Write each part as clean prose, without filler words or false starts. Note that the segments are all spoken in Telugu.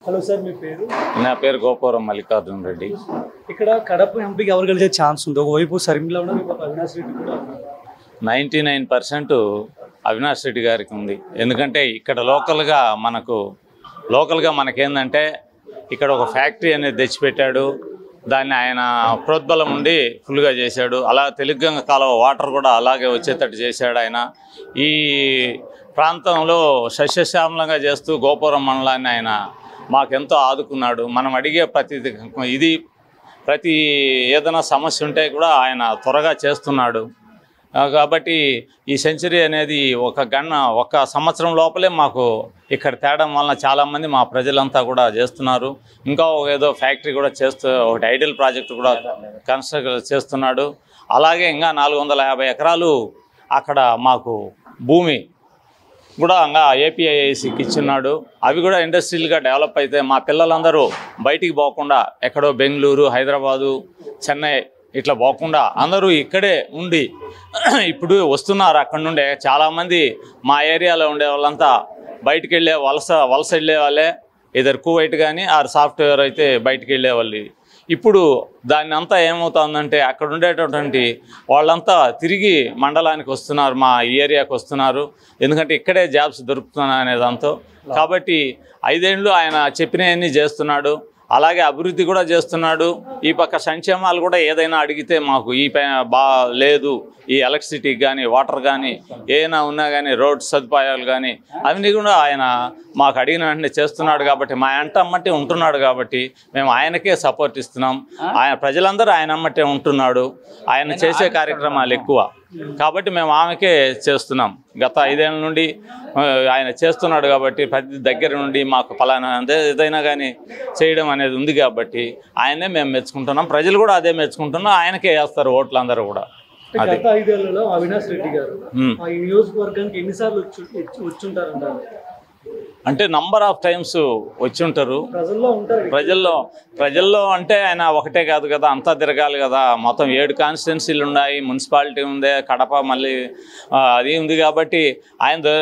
హలో సార్, మీ పేరు? నా పేరు గోపురం మల్లికార్జున రెడ్డి. ఇక్కడ కడప ఎంపీకి ఎవరు గెలిచే ఛాన్స్ ఉంది? ఒకవైపు షర్మిల ఉన్నారు, ఇంకొక అవినాష్ రెడ్డి కూడా ఉన్నారు. 99% అవినాష్ రెడ్డి గారికి ఉంది. ఎందుకంటే ఇక్కడ లోకల్గా మనకేందంటే ఇక్కడ ఒక ఫ్యాక్టరీ అనేది తెచ్చిపెట్టాడు. దాన్ని ఆయన ప్రోద్బలం ఉండి ఫుల్గా చేశాడు. అలా తెలుగుగంగ కాలువ వాటర్ కూడా అలాగే వచ్చేటట్టు చేశాడు ఆయన. ఈ ప్రాంతంలో సస్యశ్యామలంగా చేస్తూ గోపురం మండలాన్ని ఆయన మాకెంతో ఆదుకున్నాడు. మనం అడిగే ప్రతి ఏదైనా సమస్య ఉంటే కూడా ఆయన త్వరగా చేస్తున్నాడు. కాబట్టి ఈ సెంచరీ అనేది ఒక సంవత్సరం లోపలే మాకు ఇక్కడ తేడం వలన చాలామంది మా ప్రజలంతా కూడా చేస్తున్నారు. ఇంకా ఏదో ఫ్యాక్టరీ కూడా ఒకటి ఐడియల్ ప్రాజెక్టు కూడా కన్స్ట్రక్ట్ చేస్తున్నాడు. అలాగే ఇంకా 450 ఎకరాలు అక్కడ మాకు భూమి కూడా ఇంకా ఏపీఐఐసికి ఇచ్చున్నాడు. అవి కూడా ఇండస్ట్రియల్గా డెవలప్ అయితే మా పిల్లలందరూ బయటికి పోకుండా ఎక్కడో బెంగళూరు, హైదరాబాదు, చెన్నై ఇట్లా పోకుండా అందరూ ఇక్కడే ఉండి ఇప్పుడు వస్తున్నారు. అక్కడ నుండే చాలామంది మా ఏరియాలో ఉండే వాళ్ళంతా బయటికి వెళ్ళే వలస వెళ్ళే వాళ్ళే, ఇద్దరు కువైట్ కానీ ఆరు సాఫ్ట్వేర్ అయితే బయటికి వెళ్ళేవాళ్ళు. ఇప్పుడు దాన్ని అంతా ఏమవుతుందంటే అక్కడ ఉండేటటువంటి వాళ్ళంతా తిరిగి మండలానికి వస్తున్నారు, మా ఏరియాకి వస్తున్నారు. ఎందుకంటే ఇక్కడే జాబ్స్ దొరుకుతున్నాయి అనే దాంతో. కాబట్టి 5 ఏళ్ళు ఆయన చెప్పినవన్నీ చేస్తున్నాడు. అలాగే అభివృద్ధి కూడా చేస్తున్నాడు. ఈ పక్క సంక్షేమాలు కూడా ఏదైనా అడిగితే మాకు లేదు, ఈ ఎలక్ట్రిసిటీకి కానీ వాటర్ కానీ ఏమైనా ఉన్నా కానీ రోడ్ సదుపాయాలు కానీ అవన్నీ కూడా ఆయన మాకు అడిగిన వెంటనే చేస్తున్నాడు. కాబట్టి మా అమ్మటే ఉంటున్నాడు కాబట్టి మేము ఆయనకే సపోర్ట్ ఇస్తున్నాం. ప్రజలందరూ ఆయన అమ్మటే ఉంటున్నాడు. ఆయన చేసే కార్యక్రమాలు ఎక్కువ కాబట్టి మేము ఆమెకే చేస్తున్నాం. గత 5 ఏళ్ళ నుండి ఆయన చేస్తున్నాడు కాబట్టి ప్రతి దగ్గర నుండి మాకు ఫలానా ఏదైనా కానీ చేయడం అనేది ఉంది కాబట్టి ఆయనే మేము మెచ్చుకుంటున్నాం. ప్రజలు కూడా అదే మెచ్చుకుంటున్నాం. ఆయనకే వేస్తారు ఓట్లు అందరూ కూడా. గత 5 ఏళ్లలో అవినాష్ రెడ్డి గారు ఈ నియోజకవర్గానికి ఎన్నిసార్లు వచ్చుంటారంటారు? అంటే నంబర్ ఆఫ్ టైమ్స్ వచ్చి ఉంటారు. ప్రజల్లో అంటే ఆయన ఒకటే కాదు కదా, అంతా తిరగాలి కదా. మొత్తం 7 కాన్స్టిట్యున్సీలు ఉన్నాయి, మున్సిపాలిటీ ఉంది, కడప మళ్ళీ అది ఉంది. కాబట్టి ఆయన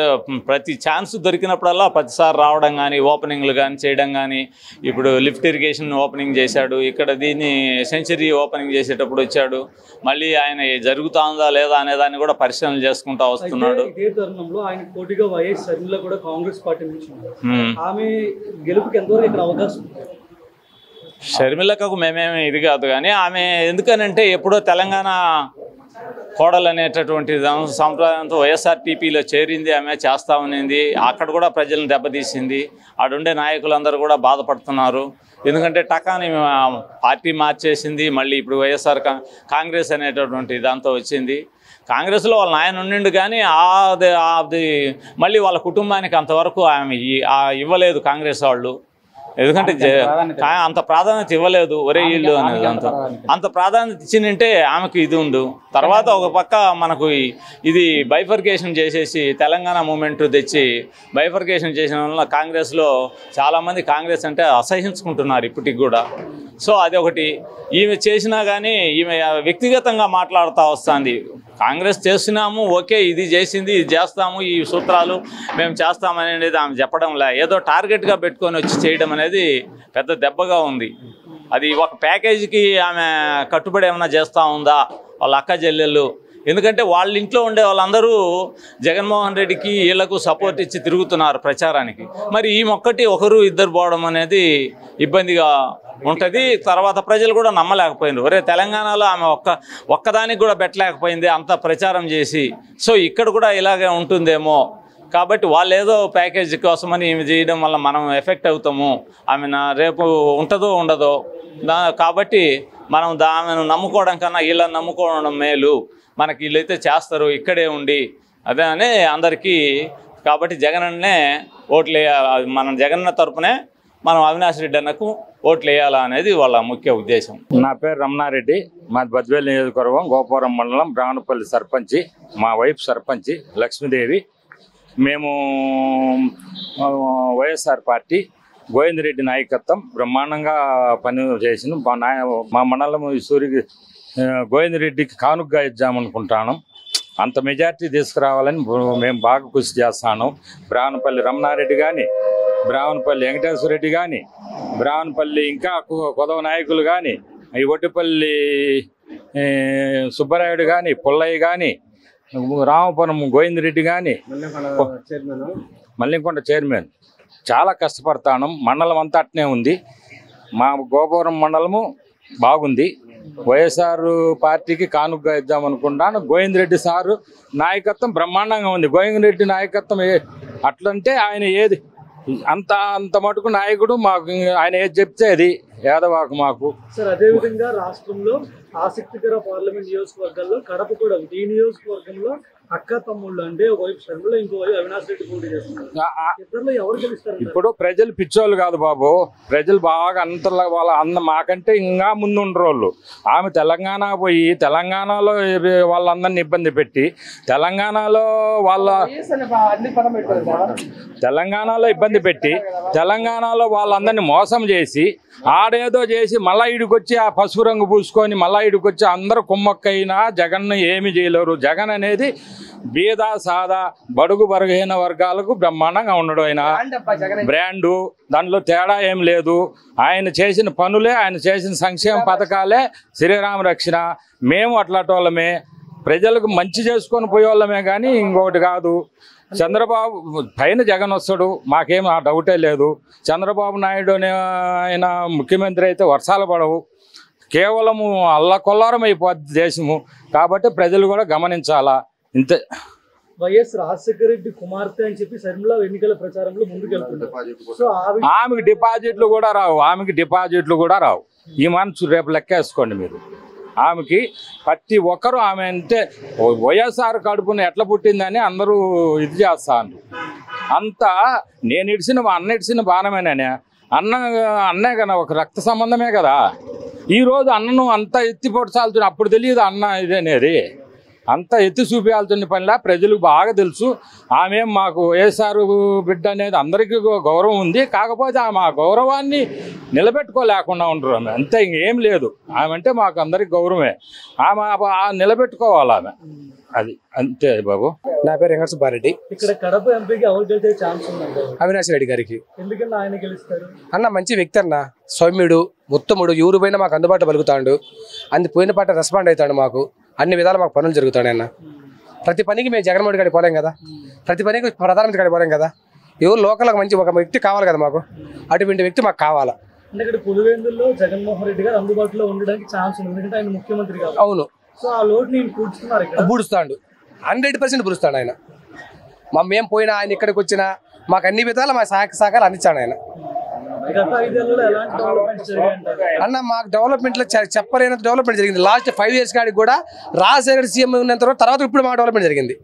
ప్రతి ఛాన్స్ దొరికినప్పుడల్లా ప్రతిసారి రావడం కానీ, ఓపెనింగ్లు కానీ చేయడం కానీ, ఇప్పుడు లిఫ్ట్ ఇరిగేషన్ ఓపెనింగ్ చేశాడు, ఇక్కడ దీన్ని సెంచరీ ఓపెనింగ్ చేసేటప్పుడు వచ్చాడు. మళ్ళీ ఆయన జరుగుతుందా లేదా అనే దాన్ని కూడా పరిశీలన చేసుకుంటూ వస్తున్నాడు. ఇదే తరుణంలో ఆయన పోటీగా వైఎస్ షర్మిల కూడా కాంగ్రెస్ పార్టీ నుంచి ఆమె గెలుపుకి ఎంతవరకు ఇక్కడ అవకాశం? షర్మిలకు మేమేమి ఇది కాదు కానీ ఆమె ఎందుకనంటే ఎప్పుడో తెలంగాణ కోడలు అనేటటువంటి సంప్రదాయంతో వైఎస్ఆర్టీపీలో చేరింది. ఆమె చేస్తా ఉన్నింది. అక్కడ కూడా ప్రజలను దెబ్బతీసింది. ఆడుండే నాయకులందరూ కూడా బాధపడుతున్నారు. ఎందుకంటే టకాని పార్టీ మార్చేసింది. మళ్ళీ ఇప్పుడు వైఎస్ఆర్ కాంగ్రెస్ అనేటటువంటి దాంతో వచ్చింది. కాంగ్రెస్లో వాళ్ళ నాయన ఉండిండు కానీ అది మళ్ళీ వాళ్ళ కుటుంబానికి అంతవరకు ఆమె ఇవ్వలేదు కాంగ్రెస్ వాళ్ళు. ఎందుకంటే అంత ప్రాధాన్యత ఇవ్వలేదు. ఒరే ఇల్లు అనేది అంత ప్రాధాన్యత ఇచ్చినంటే ఆమెకు ఇది ఉండు. తర్వాత ఒక పక్క మనకు ఇది బైఫర్కేషన్ చేసేసి తెలంగాణ మూమెంట్ తెచ్చి బైఫర్కేషన్ చేసిన వల్ల కాంగ్రెస్లో చాలామంది కాంగ్రెస్ అంటే అసహించుకుంటున్నారు ఇప్పటికి కూడా. సో అది ఒకటి. ఈమె చేసినా కానీ ఈమె వ్యక్తిగతంగా మాట్లాడుతూ వస్తుంది. కాంగ్రెస్ చేస్తున్నాము, ఓకే, ఇది చేసింది, ఇది చేస్తాము, ఈ సూత్రాలు మేము చేస్తామనేది ఆమె చెప్పడంలా, ఏదో టార్గెట్గా పెట్టుకొని వచ్చి చేయడం అనేది పెద్ద దెబ్బగా ఉంది. అది ఒక ప్యాకేజీకి ఆమె కట్టుబడి ఏమైనా చేస్తూ ఉందా వాళ్ళ అక్క చెల్లెళ్ళు? ఎందుకంటే వాళ్ళ ఇంట్లో ఉండే వాళ్ళందరూ జగన్మోహన్ రెడ్డికి వీళ్లకు సపోర్ట్ ఇచ్చి తిరుగుతున్నారు ప్రచారానికి. మరి ఈ ఒకరు ఇద్దరు పోవడం అనేది ఇబ్బందిగా ఉంటుంది. తర్వాత ప్రజలు కూడా నమ్మలేకపోయింది. ఒరే తెలంగాణలో ఆమె ఒక్కదానికి కూడా పెట్టలేకపోయింది అంత ప్రచారం చేసి. సో ఇక్కడ కూడా ఇలాగే ఉంటుందేమో కాబట్టి వాళ్ళు ఏదో ప్యాకేజీ కోసమని ఈమె చేయడం వల్ల మనం ఎఫెక్ట్ అవుతాము. ఆమె రేపు ఉంటుందో ఉండదో కాబట్టి మనం ఆమెను నమ్ముకోవడం కన్నా వీళ్ళని నమ్ముకోవడం మేలు. మనకి వీళ్ళైతే చేస్తారు ఇక్కడే ఉండి అదే అని అందరికీ. కాబట్టి జగనన్నే ఓట్లు మనం జగన్న తరపునే మనం అవినాష్ రెడ్డి అన్నకు ఓట్లు వేయాలా అనేది వాళ్ళ ముఖ్య ఉద్దేశం. నా పేరు రమణారెడ్డి, మాది బద్వేలు నియోజకవర్గం, గోపురం మండలం, బ్రాహ్మణపల్లి సర్పంచి. మా వైఫ్ సర్పంచి లక్ష్మీదేవి. మేము వైఎస్ఆర్ పార్టీ గోవిందరెడ్డి నాయకత్వం బ్రహ్మాండంగా పని చేసిన మా మండలం సూరికి గోవిందరెడ్డికి కానుకగా ఇద్దామనుకుంటాను. అంత మెజార్టీ తీసుకురావాలని మేము బాగా కృషి చేస్తాను. బ్రాహ్మణపల్లి రమణారెడ్డి కానీ బ్రాహ్మణపల్లి వెంకటేశ్వర రెడ్డి కానీ, బ్రాహ్మణపల్లి ఇంకా కొదవ నాయకులు కానీ, ఈ ఒట్టిపల్లి సుబ్బరాయుడు కానీ, పుల్లయ్య కానీ, రామపురం గోవిందరెడ్డి కానీ, మల్లికొండ చైర్మన్ చాలా కష్టపడతాను. మండలం అంతా అట్నే ఉంది. మా గోపురం మండలము బాగుంది. వైఎస్ఆర్ పార్టీకి కానుక ఇద్దామనుకుంటాను. గోవిందరెడ్డి సారు నాయకత్వం బ్రహ్మాండంగా ఉంది. గోవిందరెడ్డి నాయకత్వం అట్లంటే ఆయన ఏది అంత మటుకు నాయకుడు. మాకు ఆయన ఏది చెప్తే అది యాదవాకు మాకు. సార్ అదేవిధంగా రాష్ట్రంలో ఆసక్తికర పార్లమెంట్ నియోజకవర్గాల్లో కడప కూడా ఉంది. ఈ నియోజకవర్గంలో అక్క తమ్ముళ్ళు అంటే ఒకవైపు షర్మిల, ఇంకోవైపు అవినాష్ రెడ్డి పోటీ చేస్తున్నారు. ఇద్దరిలో ఎవరు గెలుస్తారు? ఇప్పుడు ప్రజలు పిచ్చోళ్ళు కాదు బాబు. ప్రజలు బాగా అంతలా మాకంటే ఇంకా ముందుండ్రు వాళ్ళు. ఆమె తెలంగాణ పోయి తెలంగాణలో వాళ్ళందరినీ ఇబ్బంది పెట్టి తెలంగాణలో ఇబ్బంది పెట్టి తెలంగాణలో వాళ్ళందరినీ మోసం చేసి ఆడేదో చేసి మళ్ళా ఈడికొచ్చి ఆ పసుపు రంగు పూసుకొని మళ్ళా ఈడికొచ్చి అందరూ కుమ్మక్కైనా జగన్ను ఏమి చేయలేరు. జగన్ అనేది బీద సాదా బడుగు బరుగైన వర్గాలకు బ్రహ్మాండంగా ఉండడు. ఆయన బ్రాండు, దానిలో తేడా ఏం లేదు. ఆయన చేసిన పనులే, ఆయన చేసిన సంక్షేమ పథకాలే శ్రీరామ రక్షణ. మేము అట్లాంటి ప్రజలకు మంచి చేసుకొని పోయేవాళ్ళమే కానీ ఇంకొకటి కాదు. చంద్రబాబు పైన జగన్ వస్తాడు, మాకేం ఆ డౌటే లేదు. చంద్రబాబు నాయుడు ఆయన ముఖ్యమంత్రి అయితే వర్షాలు పడవు, కేవలము అల్లకొల్లారం అయిపోద్ది దేశము. కాబట్టి ప్రజలు కూడా గమనించాలా. ఇంతే. వైఎస్ రాజశేఖర రెడ్డి కుమార్తె అని చెప్పి షర్మిల ఎన్నికల ప్రచారంలో ముందుకెళ్తున్నారు. సో ఆమెకి డిపాజిట్లు కూడా రావు. ఈ మనసు రేపు లెక్కేసుకోండి మీరు. ఆమెకి ప్రతి ఒక్కరు ఆమె అంటే వైఎస్ఆర్ కడుపున ఎట్లా పుట్టిందని అందరూ ఇది చేస్తాను. అంతా నేను ఇడిచిన అన్న ఇడిచిన బాణమేనే. అన్నే కదా, ఒక రక్త సంబంధమే కదా. ఈరోజు అన్నను అంత ఎత్తి పొడిచాల్సిన అప్పుడు తెలియదు అన్న ఇదనేది. అంత ఎత్తి చూపించాల్సిన పనిలా ప్రజలకు బాగా తెలుసు. ఆమె మాకు వైఎస్ఆర్ బిడ్డ అనేది అందరికీ గౌరవం ఉంది. కాకపోతే ఆమె ఆ గౌరవాన్ని నిలబెట్టుకోలేకుండా ఉంటారు. ఆమె అంతే, ఇంకేం లేదు. ఆమె అంటే మాకు అందరికి గౌరవమే. ఆమె నిలబెట్టుకోవాలి ఆమె. అది అంతే బాబు. నా పేరు వెంకట సుబ్బారెడ్డి. ఇక్కడ కడప ఎంపీకి ఎవరు గెలిచే ఛాన్స్ ఉందండి? అవినాష్ రెడ్డి గారికి. ఎందుకన్నా ఆయన గెలుస్తారు? అన్న మంచి వ్యక్తి అన్న, సౌమ్యుడు, ఉత్తముడు, ఎవరు పోయినా మాకు అందుబాటులో పలుకుతాడు. అందు పోయిన పాట రెస్పాండ్ అవుతాడు. మాకు అన్ని విధాలు మాకు పనులు జరుగుతాడు. అన్న ప్రతి పనికి మేము జగన్మోహన్ గారికి పోలేం కదా, ప్రతి పనికి ప్రధానమంత్రి గారికి పోలేం కదా. ఎవరు లోకల్కి మంచి ఒక వ్యక్తి కావాలి కదా మాకు. అటువంటి వ్యక్తి మాకు కావాలా. అంటే ఇక్కడ పులివెందుల్లో జగన్మోహన్ రెడ్డి గారు అందుబాటులో ఉండడానికి ఛాన్స్ ఉంది, ఎందుకంటే ఆయన ముఖ్యమంత్రి కాదు. అవును. సో ఆ లోటు నేను పూడుస్తున్నారు. పూడుస్తాడు, 100% పూడుస్తాడు ఆయన. మేము పోయినా ఆయన ఇక్కడికి వచ్చినా మాకు అన్ని విధాలు మా సహకారాలు అందించాడు ఆయన. అన్న మాకు డెవలప్మెంట్లో చెప్పలేనంత డెవలప్మెంట్ జరిగింది. లాస్ట్ 5 years కాడికి కూడా రాజశేఖర్ సీఎం ఉన్నంత తర్వాత ఇప్పుడు మా డెవలప్మెంట్ జరిగింది.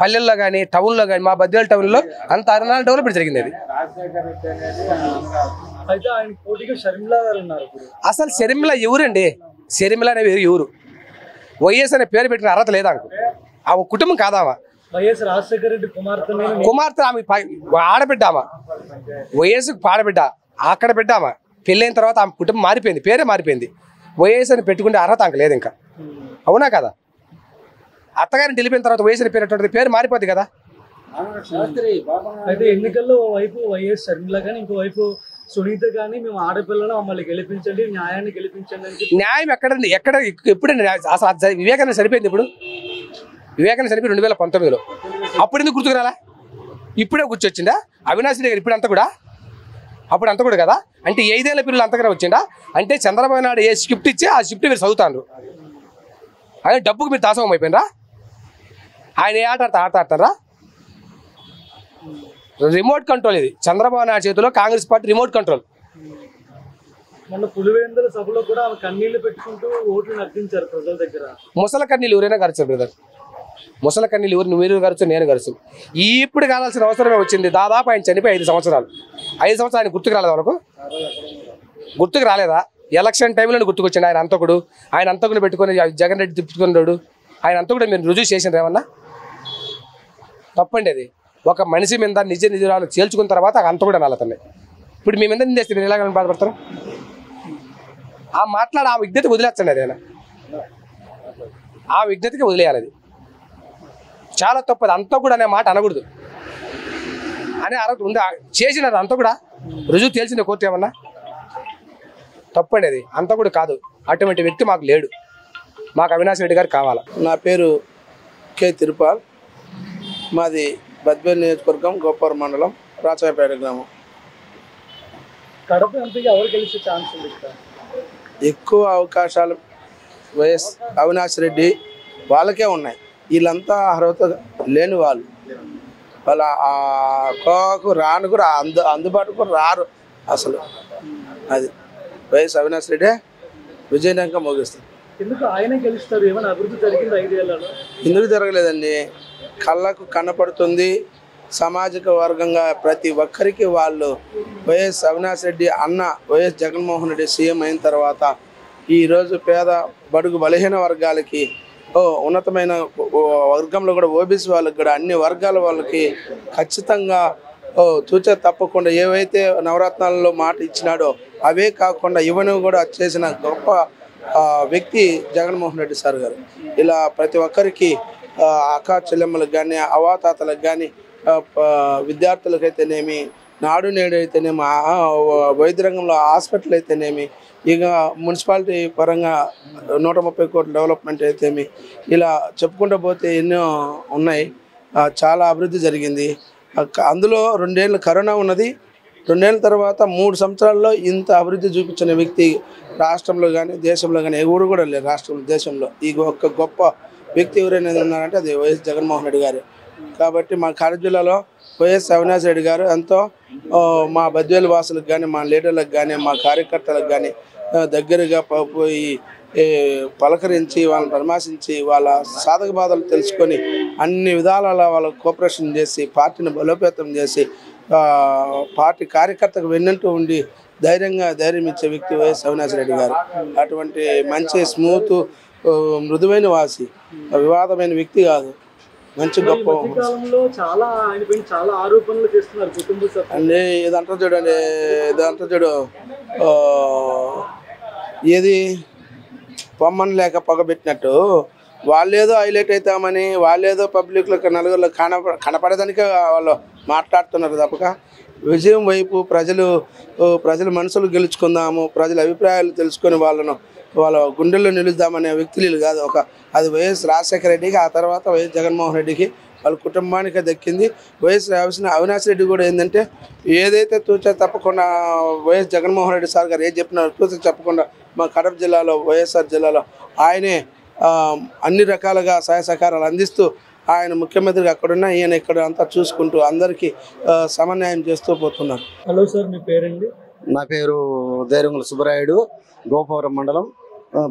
పల్లెల్లో కానీ టౌన్లో కానీ మా బద్వేల్ టౌన్లో అంత అరణాలు డెవలప్మెంట్ జరిగింది. అది అసలు షర్మిల ఎవరండి? షర్మిల అనేవి ఎవరు? వైఎస్ అనే పేరు పెట్టిన అర్హత లేదా? ఆ కుటుంబం కాదామా? వైఎస్ రాజశేఖర రెడ్డి కుమార్తె ఆమె ఆడబిడ్డామా? వైఎస్ ఆడబిడ్డ అక్కడ బిడ్డామా? పెళ్ళైన తర్వాత ఆమె కుటుంబం మారిపోయింది, పేరే మారిపోయింది. వైఎస్ అని పెట్టుకుంటే అర్హత ఆమెకు లేదు ఇంకా. అవునా కదా? అత్తగారిని వెళ్ళిపోయిన తర్వాత వైఎస్ అని పేరు మారిపోద్ది కదా. అయితే ఎన్నికల్లో వైపు వైఎస్ షర్మిల కానీ ఇంకోవైపు సునీత కానీ మేము ఆడపిల్లలు మమ్మల్ని గెలిపించండి, న్యాయాన్ని గెలిపించండి అని. న్యాయం ఎక్కడండి? ఎప్పుడండి? అసలు వివేకానంద సరిపోయింది. ఇప్పుడు వివేకానంద చనిపోయి 2019లో. అప్పుడు ఎందుకు గుర్తుకు రాలా? ఇప్పుడే గుర్తొచ్చిందా? అవినాష్ రెడ్డి గారు ఇప్పుడు అంతా కూడా అప్పుడు అంతా కూడా కదా. అంటే 5 ఏళ్ల పిల్లలు అంతగా వచ్చిందా? అంటే చంద్రబాబు నాయుడు ఏ స్క్రిప్ట్ ఇచ్చి ఆ స్క్రిప్ట్ మీరు చదువుతారు. ఆయన డబ్బుకు మీరు దాసోహం అయిపోయినరా? ఆయన ఏ ఆట ఆడతారా? రిమోట్ కంట్రోల్ ఇది. చంద్రబాబు నాయుడు చేతిలో కాంగ్రెస్ పార్టీ రిమోట్ కంట్రోల్. మొన్న పులివెందుల సభలో కూడా ఆమె కన్నీళ్లు పెట్టుకుంటూ ఓట్లు నగ్గించారు ప్రజల దగ్గర. ముసల కన్నీళ్ళు ఎవరైనా గరచారు బ్రదర్. ముసల కన్నీళ్ళు ఎవరు? మీరు గరచు, నేను గరచు. ఇప్పుడు కావాల్సిన అవసరమే వచ్చింది. దాదాపు ఆయన చనిపోయి 5 సంవత్సరాలు. 5 సంవత్సరాలు ఆయన గుర్తుకు రాలేదా? వరకు గుర్తుకు రాలేదా? ఎలక్షన్ టైంలో గుర్తుకొచ్చింది ఆయన అంతకుడు. ఆయన అంతకుని పెట్టుకుని జగన్ రెడ్డి తిప్పుకున్నాడు. ఆయన అంతకుడు మీరు రుజువు చేసిండ్రు ఏమన్నా? తప్పండి అది. ఒక మనిషి మీద నిజాలు చేల్చుకున్న తర్వాత అంత కూడా నల్లతనే. ఇప్పుడు మేము ఎంత నిందేస్తే మీరు ఎలాగ బాధపడతారు? ఆ మాట్లాడి ఆ విజ్ఞత వదిలేచ్చండి. అది ఆ విజ్ఞతకి వదిలేయాలి. అది చాలా తప్పది. అంతా కూడా అనే మాట అనకూడదు. అనే అర్హత ఉందా? చేసినది అంతా కూడా రుజువు తేల్చింది కోర్టు ఏమన్నా? తప్పు అనేది అంతా కూడా కాదు. అటువంటి వ్యక్తి మాకు లేడు. మాకు అవినాష్ రెడ్డి గారు కావాలా. నా పేరు కె తిరుపాల్, మాది బద్వేల్ నియోజకవర్గం, గోపవరం మండలం, రాచపేట గ్రామం. కడప ఎంపీగా ఎవరు గెలిచే ఛాన్స్ ఉంది? ఎక్కువ అవకాశాలు వైఎస్ అవినాష్ రెడ్డి వాళ్ళకే ఉన్నాయి. వీళ్ళంతా అర్హత లేని వాళ్ళు. వాళ్ళ కోకు రాను కూడా అందుబాటుకు రారు అసలు. అది వైఎస్ అవినాష్ రెడ్డి విజయనగరంగా మోగిస్తారు. ఎందుకు ఆయన గెలుస్తారు? ఏమైనా అభివృద్ధి జరిగింది 5 ఏళ్లలో? ఎందుకు జరగలేదండి? కళ్ళకు కనపడుతుంది. సామాజిక వర్గంగా ప్రతి ఒక్కరికి వాళ్ళు వైఎస్ అవినాష్ రెడ్డి అన్న వైఎస్ జగన్మోహన్ రెడ్డి సీఎం అయిన తర్వాత ఈరోజు పేద బడుగు బలహీన వర్గాలకి ఉన్నతమైన వర్గంలో కూడా ఓబీసీ వాళ్ళకి కూడా అన్ని వర్గాల వాళ్ళకి ఖచ్చితంగా తూచే తప్పకుండా ఏవైతే నవరత్నాలలో మాట ఇచ్చినాడో అవే కాకుండా ఇవన్నీ కూడా చేసిన గొప్ప వ్యక్తి జగన్మోహన్ రెడ్డి సార్ గారు. ఇలా ప్రతి ఒక్కరికి అక్కా చెల్లెమ్మలకు కానీ అవాతాతలకు కానీ విద్యార్థులకైతేనేమి, నాడు నేడు అయితేనేమి, వైద్య రంగంలో హాస్పిటల్ అయితేనేమి, ఇక మున్సిపాలిటీ పరంగా 130 కోట్ల డెవలప్మెంట్ అయితేమి, ఇలా చెప్పుకుంటూ పోతే ఎన్నో ఉన్నాయి. చాలా అభివృద్ధి జరిగింది. అందులో 2 ఏళ్ళు కరోనా ఉన్నది. 2 ఏళ్ళ తర్వాత 3 సంవత్సరాల్లో ఇంత అభివృద్ధి చూపించిన వ్యక్తి రాష్ట్రంలో కానీ దేశంలో కానీ ఎవరు కూడా లేరు. రాష్ట్రంలో దేశంలో ఈ ఒక్క గొప్ప వ్యక్తి ఎవరైనా ఉన్నారంటే అది వైఎస్ జగన్మోహన్ రెడ్డి గారు. కాబట్టి మా కడప జిల్లాలో వైఎస్ అవినాష్ రెడ్డి గారు ఎంతో మా బద్వేలు వాసులకు కానీ, మా లీడర్లకు కానీ, మా కార్యకర్తలకు కానీ దగ్గరగా పోయి పలకరించి వాళ్ళని పరామర్శించి వాళ్ళ సాధక బాధలు తెలుసుకొని అన్ని విధాల వాళ్ళ కోఆపరేషన్ చేసి పార్టీని బలోపేతం చేసి పార్టీ కార్యకర్తకు వెన్నంటూ ఉండి ధైర్యం ఇచ్చే వ్యక్తి వైఎస్ అవినాష్ రెడ్డి గారు. అటువంటి మంచి స్మూత్ మృదువైన వాసి, వివాదమైన వ్యక్తి కాదు. మంచి గొప్ప చాలా ఆరోపణలు చేస్తున్నారు కుటుంబ సభ్యులు అండి. ఇదంతా చూడండి, చూడు ఏది పొమ్మని లేక పొగబెట్టినట్టు వాళ్ళేదో హైలైట్ అవుతామని వాళ్ళేదో పబ్లిక్లో నలుగురిలో కనపడేదానికే వాళ్ళు మాట్లాడుతున్నారు తప్పక విజయం వైపు ప్రజల మనసులు గెలుచుకుందాము, ప్రజల అభిప్రాయాలు తెలుసుకొని వాళ్ళ గుండెల్లో నిలుద్దామనే వ్యక్తులు కాదు. అది వైఎస్ రాజశేఖర రెడ్డికి, ఆ తర్వాత వైఎస్ జగన్మోహన్ రెడ్డికి, వాళ్ళ కుటుంబానికి దక్కింది. వైఎస్ అవినాష్ రెడ్డి కూడా ఏంటంటే ఏదైతే తూచా తప్పకుండా వైఎస్ జగన్మోహన్ రెడ్డి సార్ గారు ఏది చెప్పినారో తూచా చెప్పకుండా మా కడప జిల్లాలో వైఎస్ఆర్ జిల్లాలో ఆయనే అన్ని రకాలుగా సహాయ సహకారాలు అందిస్తూ ఆయన ముఖ్యమంత్రిగా అక్కడున్న ఈయన ఇక్కడ అంతా చూసుకుంటూ అందరికీ సమన్వయం చేస్తూ పోతున్నారు. హలో సార్, మీ పేరండి? నా పేరు ధైర్యంగుల సుబ్బరాయుడు, గోపవరం మండలం,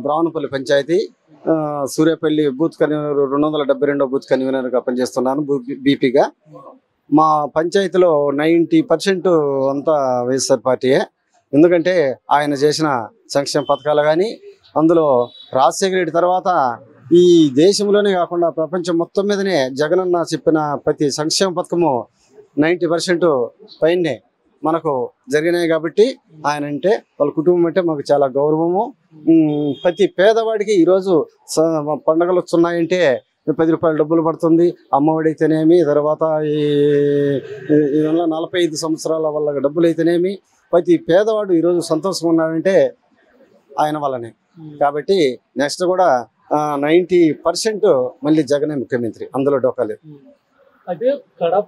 బ్రాహ్మణపల్లి పంచాయతీ, సూర్యాపల్లి బూత్ కన్వీనర్ 272వ బూత్ కన్వీనర్గా పనిచేస్తున్నాను, బీపీగా. మా పంచాయతీలో 90% అంతా వైఎస్ఆర్ పార్టీయే. ఎందుకంటే ఆయన చేసిన సంక్షేమ పథకాలు కానీ, అందులో రాజశేఖర రెడ్డి తర్వాత ఈ దేశంలోనే కాకుండా ప్రపంచం మొత్తం మీదనే జగనన్న చెప్పిన ప్రతి సంక్షేమ పథకము 90% పైనే మనకు జరిగినాయి. కాబట్టి ఆయన అంటే వాళ్ళ కుటుంబం అంటే మాకు చాలా గౌరవము. ప్రతి పేదవాడికి ఈరోజు పండుగలు వస్తున్నాయంటే 10 రూపాయల డబ్బులు పడుతుంది. అమ్మఒడి అయితేనేమి, తర్వాత ఈ 45 సంవత్సరాల వాళ్ళ డబ్బులు అయితేనేమి, ప్రతి పేదవాడు ఈరోజు సంతోషంగా ఉన్నాడంటే ఆయన వల్లనే. కాబట్టి నెక్స్ట్ కూడా 90% మళ్ళీ జగనే ముఖ్యమంత్రి, అందులో డోకాలేదు. అయితే కడప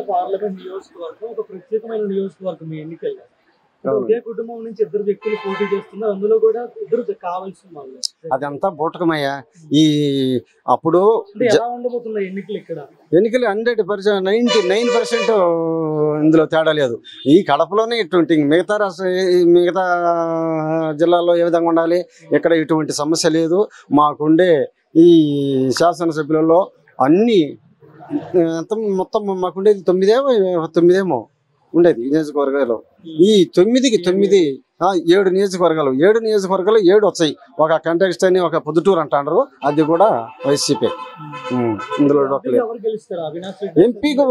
పార్లమెంట్ నియోజకవర్గం ఒక ప్రత్యేకమైన నియోజకవర్గం. మీ ఎన్నికల్లో ఒకే కుటుంబం నుంచి 2 వ్యక్తులు పోటీ చేస్తున్నారు, అందులో కూడా 2 కావాల్సిన వాళ్ళు. అదంతా బూటకమయ్యా. ఈ అప్పుడు ఎలా ఉండబోతున్నాయి ఎన్నికలు? ఇక్కడ ఎన్నికలు 100%, 99% ఇందులో తేడా లేదు. ఈ కడపలోనే ఇటువంటి మిగతా జిల్లాల్లో ఏ విధంగా ఉండాలి, ఇక్కడ ఇటువంటి సమస్య లేదు. మాకుండే ఈ శాసనసభ్యులలో అన్ని మొత్తం మాకుండేది 9 ఉండేది ఈ నియోజకవర్గాలు. ఈ 9కి 7 నియోజకవర్గాలు, 7 వచ్చాయి. ఒక కంటెక్స్ట్ అని ఒక పొద్దుటూరు అంటారు, అది కూడా వైసీపీ. ఇందులో ఎంపీకి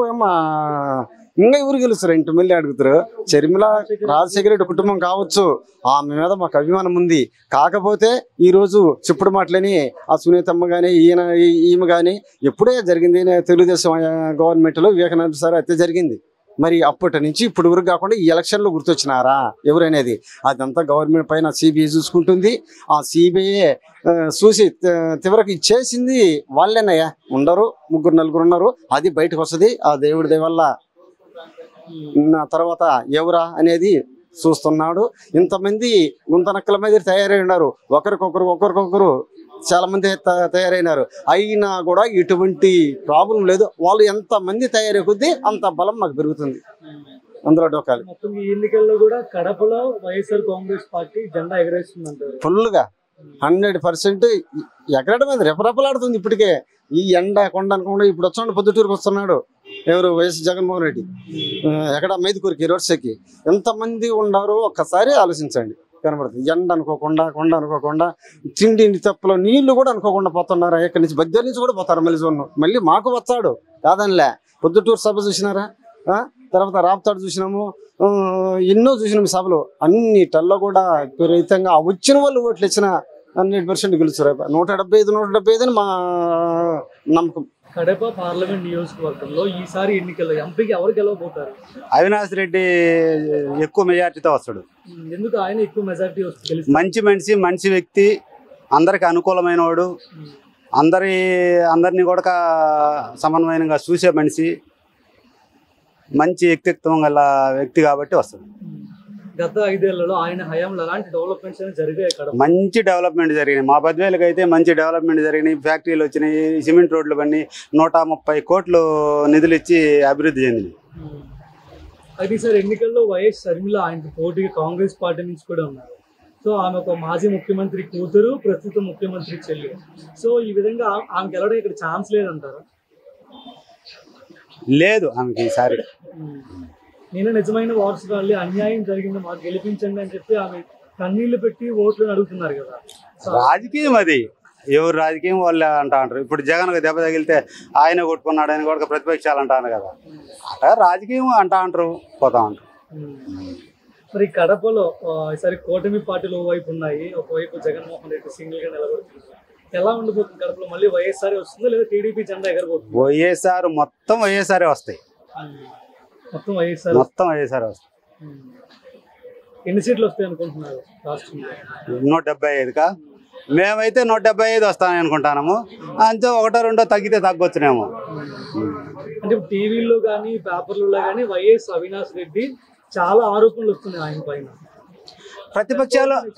ఇంకా ఎవరు గెలుస్తారు? ఇంటి మళ్ళీ అడుగుతారు. షర్మిల రాజశేఖర రెడ్డి కుటుంబం కావచ్చు, ఆమె మీద మాకు అభిమానం ఉంది. కాకపోతే ఈ రోజు చెప్పుడు మాటలని ఆ సునీతమ్మ కానీ ఈమె కానీ ఎప్పుడే జరిగింది. తెలుగుదేశం గవర్నమెంట్ లో వివేకానంద సార్ అయితే జరిగింది. మరి అప్పటి నుంచి ఇప్పుడు వరకు కాకుండా ఈ ఎలక్షన్లో గుర్తొచ్చినారా ఎవరనేది? అదంతా గవర్నమెంట్ పైన సిబిఐ చూసుకుంటుంది. ఆ సిబిఐ చూసి చివరికి ఇచ్చేసింది వాళ్ళేనయ్యా. ఉండరు, 3-4 ఉన్నారు. అది బయటకు వస్తుంది ఆ దేవుడి దయ వల్ల. తర్వాత ఎవరా అనేది చూస్తున్నాడు. ఇంతమంది గుంతనక్కల మీద తయారై ఉన్నారు. ఒకరికొకరు చాలా మంది తయారైనారు. అయినా కూడా ఎటువంటి ప్రాబ్లం లేదు. వాళ్ళు ఎంత మంది తయారై కొద్దీ అంత బలం మాకు పెరుగుతుంది. అందులో డోకాలి. మొత్తం ఈ ఎన్నికల్లో కూడా కడపలో వైఎస్ఆర్ కాంగ్రెస్ పార్టీ జెండా ఎగరేస్తుందంటారు. ఫుల్గా 100% ఎగరడం మీద రెపరెపలాడుతుంది. ఇప్పటికే ఈ ఎండ కొండ అనుకోకుండా ఇప్పుడు వచ్చాడు, పొద్దుటూరుకు వస్తున్నాడు ఎవరు? వైఎస్ జగన్మోహన్ రెడ్డి. ఎక్కడ మైదుకూరికి రోడ్సెక్కి ఎంతమంది ఉన్నారో ఒక్కసారి ఆలోచించండి. కనబడుతుంది. ఎండ అనుకోకుండా, కొండ అనుకోకుండా, తిండి తప్పులో నీళ్లు కూడా అనుకోకుండా పోతున్నారు. ఎక్కడి నుంచి బద్దెల నుంచి కూడా పోతారు. మళ్ళీ మాకు వచ్చాడు కాదనిలే. పొద్దుటూరు సభ చూసినారా? తర్వాత రాప్తాడు చూసినాము. ఎన్నో చూసినాము సభలు. అన్నిటల్లో కూడా విపరీతంగా వచ్చిన వాళ్ళు ఓట్లు ఇచ్చిన 100% గెలుస్తారు. 175 అని మా నమ్మకం. కడప పార్లమెంట్ నియోజకవర్గంలో ఈసారి ఎన్నికల్లో ఎంపీకి ఎవరు గెలవబోతారు? అవినాష్ రెడ్డి ఎక్కువ మెజార్టీతో వస్తాడు. ఎందుకు ఆయన ఎక్కువ మెజార్టీ వస్తుంది? మంచి మనిషి, మంచి వ్యక్తి, అందరికి అనుకూలమైన వాడు, అందరినీ కూడా సమన్వయంగా చూసే మనిషి, మంచి వ్యక్తిత్వం గల వ్యక్తి కాబట్టి వస్తాడు. గత 5 ఏళ్లలో ఆయన హయాంలో అలాంటి డెవలప్మెంట్స్ జరిగాయి కదా? మంచి డెవలప్మెంట్ జరిగినాయి. మా బద్వేలకు అయితే మంచి డెవలప్మెంట్ జరిగినాయి. ఫ్యాక్టరీలు వచ్చినాయి, సిమెంట్ రోడ్లు పని 130 కోట్లు నిధులు ఇచ్చి అభివృద్ధి చెందినాయి. అయితే సార్ ఎన్నికల్లో వైఎస్ షర్మిల ఆయనకు పోటీగా కాంగ్రెస్ పార్టీ నుంచి కూడా ఉన్నారు. సో ఆమె ఒక మాజీ ముఖ్యమంత్రి కూతురు, ప్రస్తుత ముఖ్యమంత్రి చెల్లి. సో ఈ విధంగా ఆమె గెలవడం ఇక్కడ ఛాన్స్ లేదంటారా? లేదు ఆమెకి ఈసారి. నేను నిజమైన వారసురాలి, అన్యాయం జరిగింది, మాకు గెలిపించండి అని చెప్పి ఆమె కన్నీళ్లు పెట్టి ఓట్లు అడుగుతున్నారు కదా. రాజకీయం అది, ఎవరు రాజకీయం వాళ్ళు అంటారు. ఇప్పుడు జగన్ దెబ్బ తగిలితే ఆయన కొట్టుకున్నాడు అని కూడా ప్రతిపక్షాలు అంటాను కదా. అట్లా రాజకీయం అంటారు, పోతా ఉంటారు. మరి కడపలో ఈసారి కూటమి పార్టీలు ఓవైపు ఉన్నాయి, ఒకవైపు జగన్మోహన్ రెడ్డి సింగిల్ గా నిలబడుతుంది. ఎలా ఉండిపోతుంది కడపలో? మళ్ళీ వైఎస్ఆర్ వస్తుందా లేదా టీడీపీ జెండా ఎగరబోతుంది? మొత్తం వైఎస్ఆర్ వస్తాయి. మొత్తం వైఎస్ఆర్ వస్తాయి. ఎన్ని సీట్లు వస్తాయి అనుకుంటున్నారు రాష్ట్రంలో? 175కా? మేమైతే 175 వస్తామని అనుకుంటున్నాము. అంతే 1-2 తగ్గితే తగ్గొచ్చునేమో. అంటే టీవీల్లో కానీ పేపర్లలో కానీ వైఎస్ అవినాష్ రెడ్డి చాలా ఆరోపణలు వస్తున్నాయి ఆయన పైన.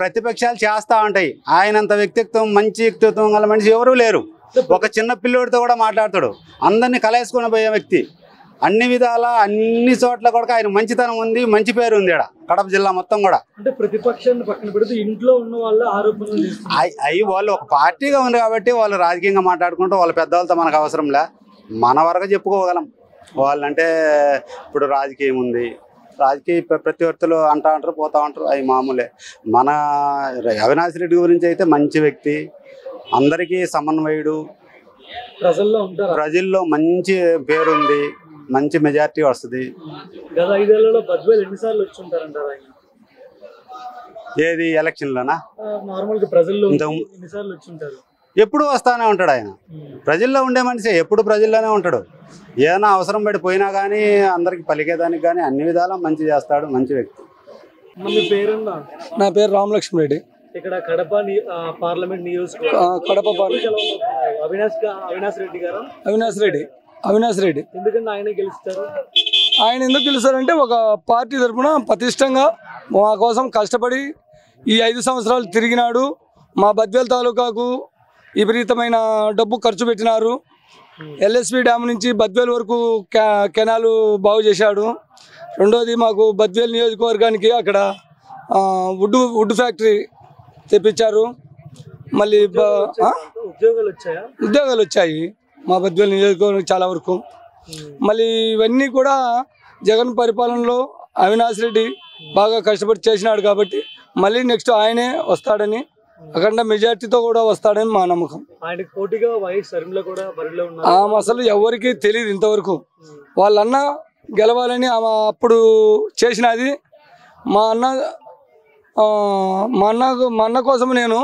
ప్రతిపక్షాలు చేస్తా ఉంటాయి. ఆయనంత వ్యక్తిత్వం, మంచి వ్యక్తిత్వం గల మనిషి ఎవరూ లేరు. ఒక చిన్న పిల్లోడితో కూడా మాట్లాడతాడు. అందరినీ కలేసుకొని పోయే వ్యక్తి. అన్ని విధాల అన్ని చోట్ల కూడా ఆయన మంచితనం ఉంది, మంచి పేరు ఉంది ఇక్కడ కడప జిల్లా మొత్తం కూడా. అంటే ప్రతిపక్షాన్ని పక్కన పెడితే ఇంట్లో ఉన్న వాళ్ళు ఆరోపణలు అవి వాళ్ళు ఒక పార్టీగా ఉంది కాబట్టి వాళ్ళు రాజకీయంగా మాట్లాడుకుంటూ వాళ్ళ పెద్దవాళ్ళతో మనకు అవసరంలే, మన వరకు చెప్పుకోగలం. వాళ్ళంటే ఇప్పుడు రాజకీయం ఉంది, రాజకీయ ప్రతివర్తులు అంటారు, పోతా ఉంటారు, అవి మామూలే. మన అవినాష్ రెడ్డి గురించి అయితే మంచి వ్యక్తి, అందరికీ సమన్వయుడు, ప్రజల్లో మంచి పేరుంది, మంచి మెజార్టీ వస్తుంది. గత 5 ఏళ్లలో బద్వేలు ఎన్నిసార్లు వచ్చి ఉంటారంటారు ఆయన? ఏది ఎలక్షన్లోనా? నార్మల్గా ప్రజల్లో ఎన్నిసార్లు వచ్చి ఉంటారు? ఎప్పుడు వస్తానే ఉంటాడు ఆయన. ప్రజల్లో ఉండే మనిషి ఎప్పుడు ప్రజల్లోనే ఉంటాడు. ఏదైనా అవసరం పడిపోయినా కానీ అందరికి పలికేదానికి కానీ అన్ని విధాలా మంచి చేస్తాడు, మంచి వ్యక్తి. మీ పేరున్నా? నా పేరు రామలక్ష్మి రెడ్డి. ఇక్కడ కడప పార్లమెంట్ నియోజకవర్గం. కడప అవినాష్ రెడ్డి గారు? అవినాష్ రెడ్డి. ఎందుకంటే ఆయన గెలుస్తారు? ఆయన ఎందుకు గెలుస్తారంటే ఒక పార్టీ తరఫున పటిష్టంగా మా కోసం కష్టపడి ఈ 5 సంవత్సరాలు తిరిగినాడు. మా బద్వేల్ తాలూకాకు విపరీతమైన డబ్బు ఖర్చు పెట్టినారు. ఎల్ఎస్పి డ్యామ్ నుంచి బద్వేల్ వరకు కెనాలు బాగు చేశాడు. రెండోది మాకు బద్వేల్ నియోజకవర్గానికి అక్కడ వుడ్ ఫ్యాక్టరీ తెప్పించారు. మళ్ళీ ఉద్యోగాలు వచ్చాయి మా బద్వేల్ నియోజకవర్గం చాలా వరకు. మళ్ళీ ఇవన్నీ కూడా జగన్ పరిపాలనలో అవినాష్ రెడ్డి బాగా కష్టపడి చేసినాడు కాబట్టి మళ్ళీ నెక్స్ట్ ఆయనే వస్తాడని, అఖండ మెజార్టీతో కూడా వస్తాడని మా నమ్మకం. ఆయనకు పోటీగా వైఎస్ షర్మిల కూడా బరిలో ఉన్నారు. ఆమె అసలు ఎవరికి తెలియదు ఇంతవరకు. వాళ్ళన్న గెలవాలని ఆమె అప్పుడు చేసినది. మా అన్న కోసం నేను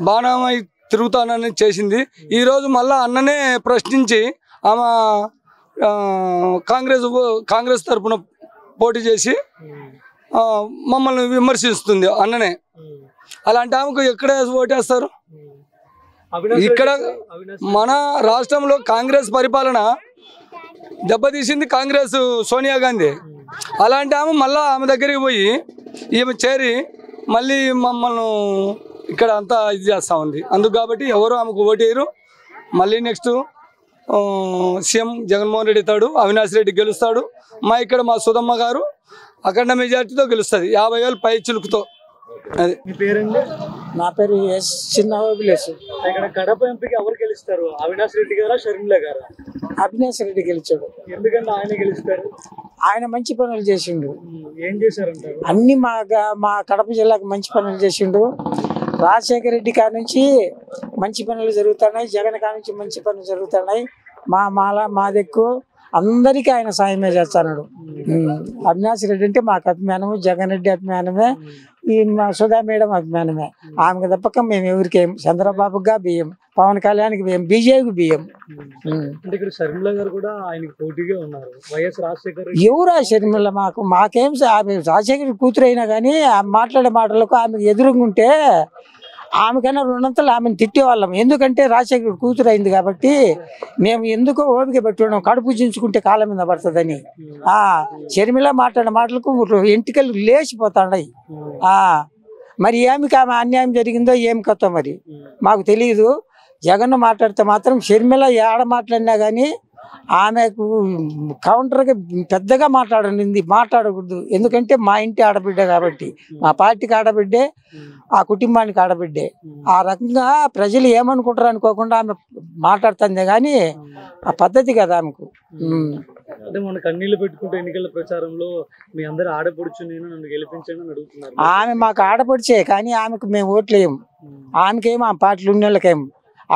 బాణమై తిరుగుతానని చేసింది. ఈరోజు మళ్ళీ అన్ననే ప్రశ్నించి ఆమె కాంగ్రెస్ తరఫున పోటీ చేసి మమ్మల్ని విమర్శిస్తుంది అన్ననే. అలాంటి ఆమెకు ఎక్కడ ఓటేస్తారు? ఇక్కడ మన రాష్ట్రంలో కాంగ్రెస్ పరిపాలన దెబ్బతీసింది కాంగ్రెస్ సోనియా గాంధీ. అలాంటి ఆమె మళ్ళీ ఆమె దగ్గరికి పోయి ఈమె చేరి మళ్ళీ మమ్మల్ని ఇక్కడ అంతా ఇది చేస్తూ ఉంది. అందుకు కాబట్టి ఎవరు ఆమెకు ఓటేయరు. మళ్ళీ నెక్స్ట్ సీఎం జగన్మోహన్ రెడ్డి అవుతాడు, అవినాష్ రెడ్డి గెలుస్తాడు. మా సుధమ్మ గారు అఖండ మెజార్టీతో గెలుస్తుంది, 50,000 పై చిలుకుతో. అది మీ పేరండి? నా పేరు ఎస్ చిన్న విలేజ్. ఇక్కడ కడప ఎంపీకి ఎవరు గెలుస్తారు? అవినాష్ రెడ్డి గారా, షర్మిల గారా? అవినాష్ రెడ్డి గెలిచాడు. ఎందుకంటే ఆయన గెలుస్తారు? ఆయన మంచి పనులు చేసిండు. ఏం చేశారంటారు? అన్ని మా కడప జిల్లాకు మంచి పనులు చేసిండు. రాజశేఖర రెడ్డి కాడ నుంచి మంచి పనులు జరుగుతున్నాయి, జగన్ కాడ నుంచి మంచి పనులు జరుగుతున్నాయి. మా దిక్కు అందరికీ ఆయన సాయమే చేస్తున్నాడు. అవినాష్ రెడ్డి అంటే మాకు అభిమానము, జగన్ రెడ్డి అభిమానమే, ఈ మా సుధా మేడం అభిమానమే. ఆమెకు తప్పక మేము ఎవరికేం, చంద్రబాబుగా బియ్యం, పవన్ కళ్యాణ్కి బియ్యం, బీజేపీకి బియ్యం. అంటే ఇక్కడ షర్మిల గారు కూడా ఆయనకి పోటీగా ఉన్నారు. వైఎస్ రాజశేఖర్ ఎవరా షర్మిల? మాకేం ఆమె రాజశేఖర్ కూతురు అయినా కానీ ఆమె మాట్లాడే మాటలకు ఆమెకు ఎదురుగుంటే ఆమెకైనా 200 ఆమెను తిట్టేవాళ్ళం. ఎందుకంటే రాజశేఖర్ కూతురు అయింది కాబట్టి మేము ఎందుకో ఓపిక పెట్టుకున్నాం, కడుపు చించుకుంటే కాళ్ళ మీద పడుతుందని. షర్మిల మాట్లాడిన మాటలకు ఎంటికలు లేచిపోతాయి. మరి ఏమికి ఆమె అన్యాయం జరిగిందో ఏం కథ మరి మాకు తెలియదు. జగన్ మాట్లాడితే మాత్రం షర్మిల ఏడ మాట్లాడినా కానీ ఆమెకు కౌంటర్గా పెద్దగా మాట్లాడకూడదు. ఎందుకంటే మా ఇంటి ఆడబిడ్డ కాబట్టి, మా పార్టీకి ఆడబిడ్డే, ఆ కుటుంబానికి ఆడబిడ్డే. ఆ రకంగా ప్రజలు ఏమనుకుంటారు అనుకోకుండా ఆమె మాట్లాడుతుంది కానీ ఆ పద్ధతి కదా ఆమెకు. అంటే మన కన్నీళ్లు పెట్టుకుంటే ఎన్నికల ప్రచారంలో మీ అందరు ఆడపడుచు నేను నన్ను గెలిపించండి అని అడుగుతున్నారు. ఆమె మాకు ఆడపడిచే కానీ ఆమెకు మేము ఓట్లేము. ఆమెకేమో ఆ పార్టీలు ఉన్నోళ్ళకేమో.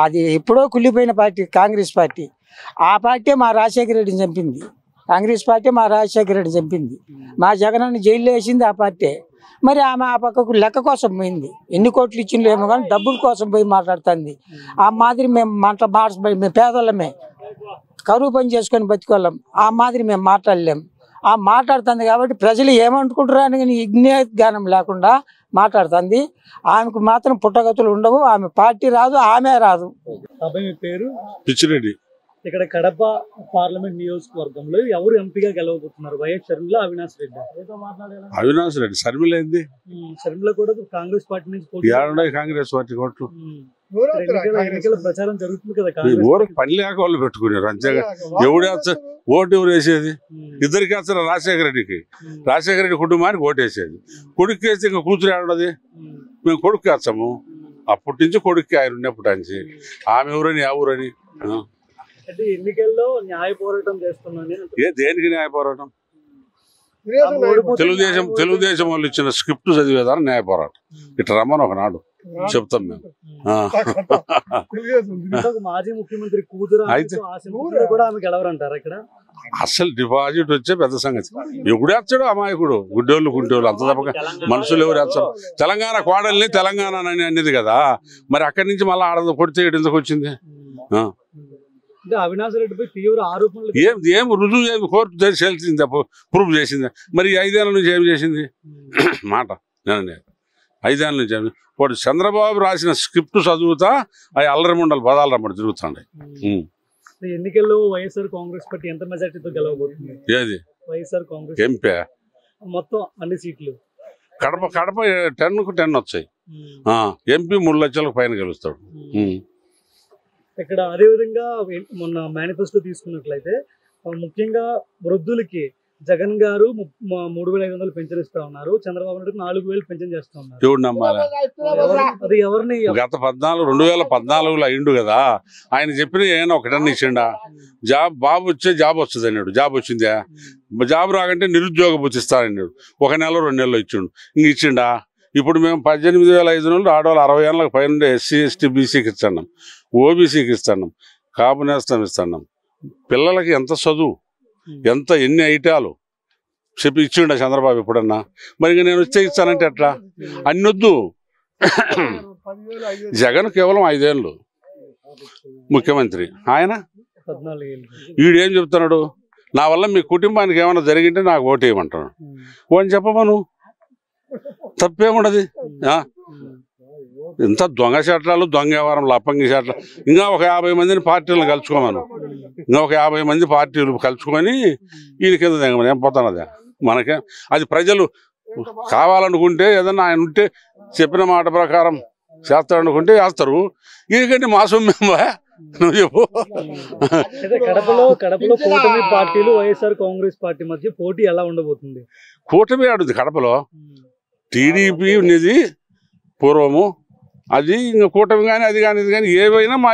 అది ఎప్పుడో కుళ్ళిపోయిన పార్టీ కాంగ్రెస్ పార్టీ. ఆ పార్టీ మా రాజశేఖర రెడ్డిని చంపింది. కాంగ్రెస్ పార్టీ మా రాజశేఖర రెడ్డి చంపింది. మా జగనన్న జైల్లో వేసింది ఆ పార్టీ. మరి ఆమె ఆ పక్కకు లెక్క కోసం పోయింది. ఎన్ని కోట్లు ఇచ్చిందో ఏమో కానీ డబ్బుల కోసం పోయి మాట్లాడుతుంది. ఆ మాదిరి మేము పేదోళ్ళమే, కరువు పని చేసుకొని బతికోళ్ళం. ఆ మాదిరి మేము మాట్లాడలేం. ఆ మాట్లాడుతుంది కాబట్టి ప్రజలు ఏమనుకుంటారు అని విజ్ఞానం లేకుండా మాట్లాడుతుంది. ఆమెకు మాత్రం పుట్టగతులు ఉండవు. ఆమె పార్టీ రాదు, ఆమె రాదు. మీ పేరు? పిచ్చిరెడ్డి. ఇక్కడ కడప పార్లమెంట్ నియోజకవర్గంలో ఎవరు ఎంపీగా గెలవబోతున్నారు? వైఎస్ షర్మిల, అవినాష్ రెడ్డి? అవినాష్ రెడ్డి. షర్మిల ఏంది? షర్మిల కూడా కాంగ్రెస్ పార్టీ నుంచి కాంగ్రెస్ పార్టీ కోట్లు ఎన్నికల ప్రచారం జరుగుతుంది కదా. ఊరికి పని లేక వాళ్ళు పెట్టుకున్నారు అంతేగా. ఓటు ఎవరు వేసేది? ఇద్దరికి వేస్తారు. రాజశేఖర రెడ్డికి, రాజశేఖర రెడ్డి కుటుంబానికి ఓటు వేసేది. కొడుకు వేస్తే ఇంకా కూతురు ఏడది. మేము కొడుకు వేస్తాము. అప్పటి నుంచి కొడుక్కి ఆయన ఉన్నప్పటి నుంచి. ఆమె ఎవరని ఆ ఊరని. ఎన్నికల్లో న్యాయ పోరాటం చేస్తున్నాను. దేనికి న్యాయ పోరాటం? తెలుగుదేశం వాళ్ళు ఇచ్చిన స్క్రిప్ట్ చదివేదాన్ని న్యాయ పోరాటం. ఇట్లా రమ్మని ఒకనాడు చెప్తాం మేము. మాజీ ముఖ్యమంత్రి కూతురు కూడా ఆమె గెలవరంటారు ఇక్కడ. అసలు డిపాజిట్ వచ్చే పెద్ద సంగతి. ఎప్పుడు వేస్తాడు అమాయకుడు? గుడ్డోళ్ళు అంత తప్పక మనుషులు ఎవరు వేస్తారు? తెలంగాణ కోడల్ని తెలంగాణ అని అనేది కదా. మరి అక్కడి నుంచి మళ్ళీ ఆడ కొడితే ఎందుకు వచ్చింది? అవినాష్ రెడ్డిపై తీవ్ర ఆరోపణలు. ఏం రుజువు ఏమి? కోర్టు తెలిసింది, ప్రూఫ్ చేసింది. మరి 5 ఏళ్ళ నుంచి ఏం చేసింది? మాట నేను 5 ఏళ్ళ నుంచి ఏమి? వాడు చంద్రబాబు రాసిన స్క్రిప్ట్ చదువుతా అవి అల్లరిమండలు పదాలు రమ్మడి తిరుగుతాండి. ఎన్నికల్లో వైఎస్ఆర్ కాంగ్రెస్ పార్టీ ఎంత మెజార్టీతో గెలవబోతుంది? ఏది వైఎస్ఆర్ కాంగ్రెస్ ఎంపీ మొత్తం అన్ని సీట్లు? కడప 10కు 10 వచ్చాయి. ఎంపీ 3 లక్షలకు పైన గెలుస్తాడు. ఇక్కడ అదేవిధంగా మొన్న మేనిఫెస్టో తీసుకున్నట్లయితే ముఖ్యంగా వృద్ధులకి జగన్ గారు 3,500 పెన్షన్ ఇస్తా ఉన్నారు. చంద్రబాబు నాయుడు 4,000 పెన్షన్ చేస్తా ఉన్నారు. ఎవరు నమ్మాలి? అది ఎవరిని? గత 2014లో అయిండు కదా. ఆయన చెప్పిన ఏమైనా ఒకటన్నా ఇచ్చిండా? బాబు వచ్చే జాబ్ వస్తుంది అన్నాడు. జాబ్ వచ్చిందా? జాబ్ రాకంటే నిరుద్యోగ భృతి ఇస్తానన్నాడు. 1 నెల 2 నెలలు ఇచ్చిండు. ఇంక ఇచ్చిండా? ఇప్పుడు మేము 18,500 ఆడవాళ్ళు 60 ఏళ్ళకి పైన ఎస్సీ ఎస్టీ బీసీకి ఇస్తున్నాం, ఓబీసీకి ఇస్తున్నాం, కాపు నేస్తం ఇస్తున్నాం. పిల్లలకి ఎంత చదువు? ఎన్ని ఐటాలు చెప్పి ఇచ్చిండ చంద్రబాబు ఎప్పుడన్నా. మరి ఇంక నేను వచ్చే ఇస్తానంటే ఎట్లా? అన్నొద్దు. జగన్ కేవలం 5 ఏళ్ళు ముఖ్యమంత్రి, ఆయన 14 ఏళ్ళు. వీడేం చెప్తున్నాడు, నా వల్ల మీ కుటుంబానికి ఏమైనా జరిగింటే నాకు ఓటేయమంటాడు. వాడిని చెప్పమను, తప్పేముండదు. ఇంత దొంగ చట్టాలు, దొంగ వ్యవహారం, లప్పంగి చట్టాలు. ఇంకా ఒక 50 మందిని పార్టీలను కలుసుకోమను, ఇంకా ఒక 50 మంది పార్టీలు కలుసుకొని వీళ్ళ కింద దిగమని ఏం పోతున్నది మనకే. అది ప్రజలు కావాలనుకుంటే ఏదన్నా ఆయన ఉంటే చెప్పిన మాట ప్రకారం చేస్తారనుకుంటే చేస్తారు. ఎందుకంటే మా సొమ్మేమా నువ్వు చెప్పు. కడపలో కూటమి పార్టీలు వైఎస్ఆర్ కాంగ్రెస్ పార్టీ మధ్య పోటీ ఎలా ఉండబోతుంది? కూటమి ఆడుంది కడపలో. టీడీపీ ఉన్నది పూర్వము, అది ఇంకా కూటమి కానీ అది కానీ ఇది కానీ ఏవైనా మా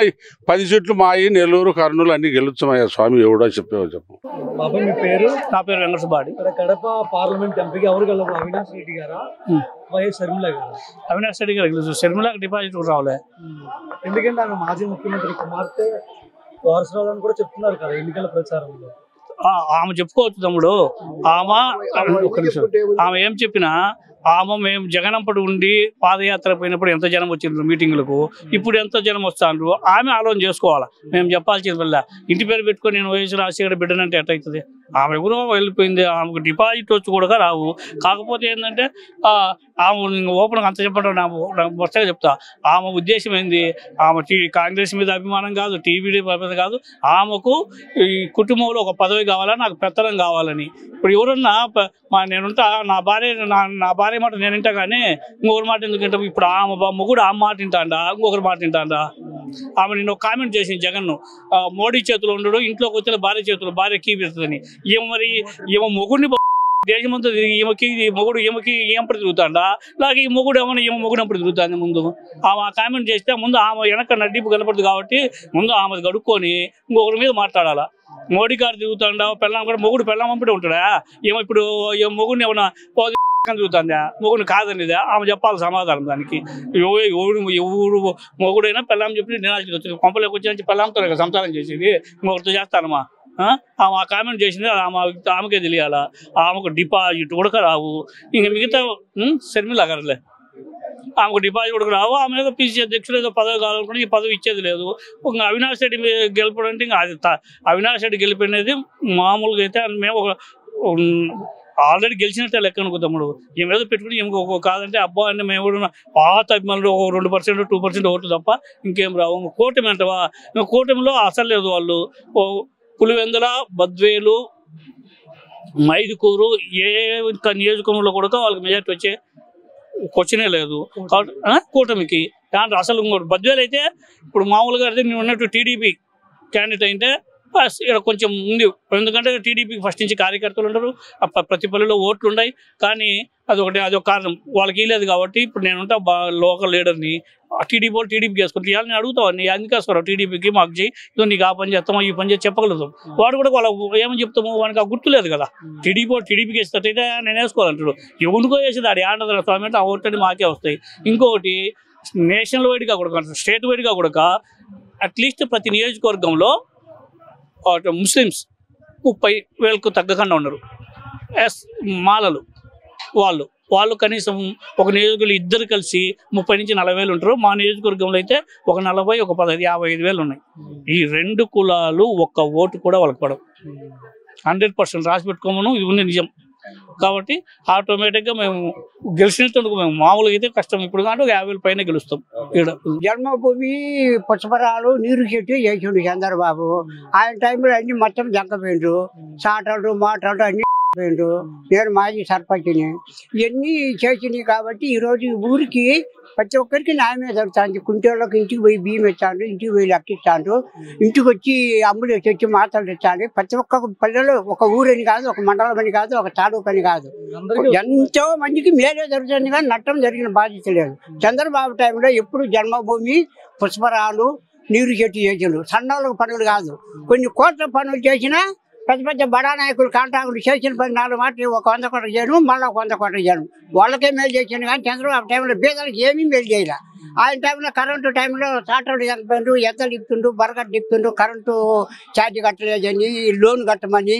10 సీట్లు మాయి, నెల్లూరు, కర్నూలు అన్ని గెలుస్తామయ్యా స్వామి. ఎవడో చెప్పేవో చెప్పు. బాబు మీ పేరు? నా పేరు వెంకటసుబ్బాడి. ఇక్కడ కడప పార్లమెంట్ ఎంపీకి ఎవరు గెలవాలి? అవినాష్ రెడ్డి గారా, వైఎస్ షర్మిల గారా? అవినాష్ రెడ్డి గారు. షర్మిలకు డిపాజిట్ రావాలి. ఎందుకంటే ఆమె మాజీ ముఖ్యమంత్రి కుమార్తె వారసురాలని కూడా చెప్తున్నారు కదా ఎన్నికల ప్రచారంలో. ఆమె చెప్పుకోవచ్చు తమ్ముడు. ఆమె ఏం చెప్పినా ఆమె మేము జగనంపటి ఉండి పాదయాత్ర పోయినప్పుడు ఎంత జనం వచ్చిండ్రు మీటింగ్లకు, ఇప్పుడు ఎంత జనం వస్తాండ్రు ఆమె ఆలోచన చేసుకోవాలా. మేము చెప్పాల్సింది వల్ల ఇంటి పేరు పెట్టుకొని నేను వైఎస్ రాజశేఖర్ బిడ్డనంటే ఎట్లయితుంది? ఆమె ఎవరో వెళ్ళిపోయింది, ఆమెకు డిపాజిట్ వచ్చి కూడా రావు. కాకపోతే ఏంటంటే ఆమె ఓపెన్గా అంత చెప్పడం నాకు వస్తాగా చెప్తా. ఆమె ఉద్దేశం ఏంది, ఆమె కాంగ్రెస్ మీద అభిమానం కాదు, టీవీ మీద కాదు, ఆమెకు ఈ కుటుంబంలో ఒక పదవి కావాలని, నాకు పెత్తనం కావాలని. ఇప్పుడు ఎవరన్నా నేనుంటా, నా భార్య మాట నేను వింటా కానీ ఇంకొకరి మాట ఎందుకు వింటాం? ఇప్పుడు ఆమె మొగుడు ఆమె మాట వింటాండా, ఇంకొకరి మాట వింటాండా? ఆమె నేను ఒక కామెంట్ చేసింది, జగన్ను మోడీ చేతులు ఉండడు, ఇంట్లోకి వచ్చిన భార్య కీ పెడుతుందని. ఈమె మొగుడిని దేశమంతా ఈమెకి మొగుడు ఏమప్పుడు తిరుగుతాడా, అలాగే ఈ మొగుడు ఏమన్నా మొగుడప్పుడు తిరుగుతుంది. ముందు ఆమె కామెంట్ చేస్తే ముందు ఆమె వెనక నడ్డిపు కనపడుతుంది కాబట్టి ముందు ఆమె గడుక్కొని ఇంకొకరి మీద మాట్లాడాలా. మోడీ గారు తిరుగుతాడా, పెళ్ళాం కూడా మొగుడు పెళ్ళాం పంపితే ఉంటాడా? ఏమో ఇప్పుడు మొగుడిని ఏమన్నా తిరుగుతుందా? మొగుడిని కాదనిదా? ఆమె చెప్పాలి సమాధానం దానికి. ఎవరు మొగుడైనా పెళ్ళాం చెప్పి నినాల్సి వచ్చింది. కొంపలోకి వచ్చి పెళ్ళాంతో సంసారం చేసేది, ఇంకొకరితో చేస్తానమ్మా. ఆమె కామెంట్ చేసింది ఆమెకే తెలియాలా. ఆమెకు డిపాజిట్ కూడా రావు. ఇంక మిగతా షర్మిల గారులే, ఆమెకు డిపాజిట్ కూడా రావు. ఆమె ఏదో పిసిసి అధ్యక్షులు ఏదో పదవి కావాలనుకుంటే ఈ పదవి ఇచ్చేది లేదు. ఇంకా అవినాష్ రెడ్డి గెలుపడం అంటే ఇంకా అది అవినాష్ రెడ్డి గెలిపినది మామూలుగా అయితే మేము ఆల్రెడీ గెలిచినట్టే లెక్క అనుకుంటాము. ఏం ఏదో పెట్టుకుని ఇంకొక కాదంటే అబ్బా అంటే మేము కూడా పాత అభిమానులు 2%, 2% ఓట్లు తప్ప ఇంకేం రావు. కూటమి అంటవా? కూటమిలో అసలు లేదు. వాళ్ళు పులివెందుల, బద్వేలు, మైదుకూరు ఏ నియోజకవర్గంలో కూడా వాళ్ళకి మెజార్టీ వచ్చే క్వశ్చనే లేదు కూటమికి. దాంట్లో అసలు ఇంకోటి బద్వేలు అయితే ఇప్పుడు మామూలుగా అయితే నేను ఉన్నట్టు టీడీపీ క్యాండిడేట్ అయితే ఇక్కడ కొంచెం ఉంది. ఎందుకంటే టీడీపీకి ఫస్ట్ నుంచి కార్యకర్తలు ఉండరు, ప్రతి పల్లెలో ఓట్లు ఉన్నాయి. కానీ అదొక కారణం, వాళ్ళకి ఇవ్వలేదు కాబట్టి ఇప్పుడు నేనుంటా లోకల్ లీడర్ని, టీడీపీ టీడీపీకి వేసుకుంటే ఇవాళ నేను అడుగుతాను, ఎందుకు వేసుకోరు టీడీపీకి? మాకు చేయి, ఇదో నీకు ఆ పని చేస్తామో ఈ పని చేసి చెప్పగలుగుతాం. వాడు కూడా వాళ్ళ ఏమని చెప్తాము, వానికి ఆ గుర్తులేదు కదా. టీడీపీకి వేసేటట్టయితే నేను వేసుకోవాలంటాడు. ఎవరికో వేసేది ఆడి ఆంధ్ర స్వామి అంటే ఆ ఓట్లని మాకే వస్తాయి. ఇంకొకటి నేషనల్ వైడ్గా కూడా, స్టేట్ వైడ్గా కూడా అట్లీస్ట్ ప్రతి నియోజకవర్గంలో ముస్లిమ్స్ 30,000కు తగ్గకుండా ఉన్నారు. మాలలు వాళ్ళు కనీసం ఒక నియోజకవర్గంలో ఇద్దరు కలిసి 30 నుంచి 40,000 ఉంటారు. మా నియోజకవర్గంలో అయితే ఒక 40, ఒక 15, 55,000 ఉన్నాయి. ఈ 2 కులాలు ఒక్క ఓటు కూడా వాళ్ళకి పడవు. 100% రాసి పెట్టుకోమను, ఇది ఉంది నిజం. కాబట్టి ఆటోమేటిక్గా మేము గెలిచినట్టు మేము మామూలుగా అయితే కష్టం. ఇప్పుడు కానీ 50,000 పైన గెలుస్తాం. ఇక్కడ జన్మభూమి పుష్పరాలు నీరు చెట్టు చేసిండు చంద్రబాబు. ఆయన టైంలో అన్ని మొత్తం జంకపోయిండ్రు, చాటలు మాటలు అన్ని పోయిండ్రు. నేను మాజీ సర్పంచ్ని, ఇవన్నీ చేసినాయి కాబట్టి ఈరోజు ఊరికి ప్రతి ఒక్కరికి న్యాయమే జరుగుతుంది. కుంటోళ్ళకి ఇంటికి పోయి బియ్యం ఇచ్చాను, ఇంటికి పోయి లెక్కిస్తాను, ఇంటికి వచ్చి అంబులెన్స్ వచ్చి మాటలు ఇచ్చాను. ప్రతి ఒక్క పల్లెలో ఒక ఊరని కాదు, ఒక మండలం అని కాదు, ఒక తాలూకు అని కాదు, ఎంతో మందికి మేలే జరుగుతుంది కానీ నష్టం జరిగిన బాధ్యత లేదు. చంద్రబాబు టైంలో ఎప్పుడు జన్మభూమి పుష్పరాలు నీరు చెట్టు చేసిండు. సన్నోళ్ళకు పనులు కాదు, కొన్ని కోట్ల పనులు చేసినా పెద్ద పెద్ద బడా నాయకులు కాంట్రాక్టులు చేసిన పని 4 మాటలు 100 కోట్లు చేయను, మళ్ళీ 100 కోట్లు చేయను. వాళ్ళకే మేలు చేసాను కానీ చంద్రబాబు టైంలో బీదలకు ఏమీ మేలు చేయలే. ఆయన టైంలో కరెంటు టైంలో సాటర్డే చనిపోయిండు, ఎద్దలు ఇప్పిండు, బరగడ్లు ఇప్పిండు, కరెంటు ఛార్జ్ కట్టలేదని, లోన్ కట్టమని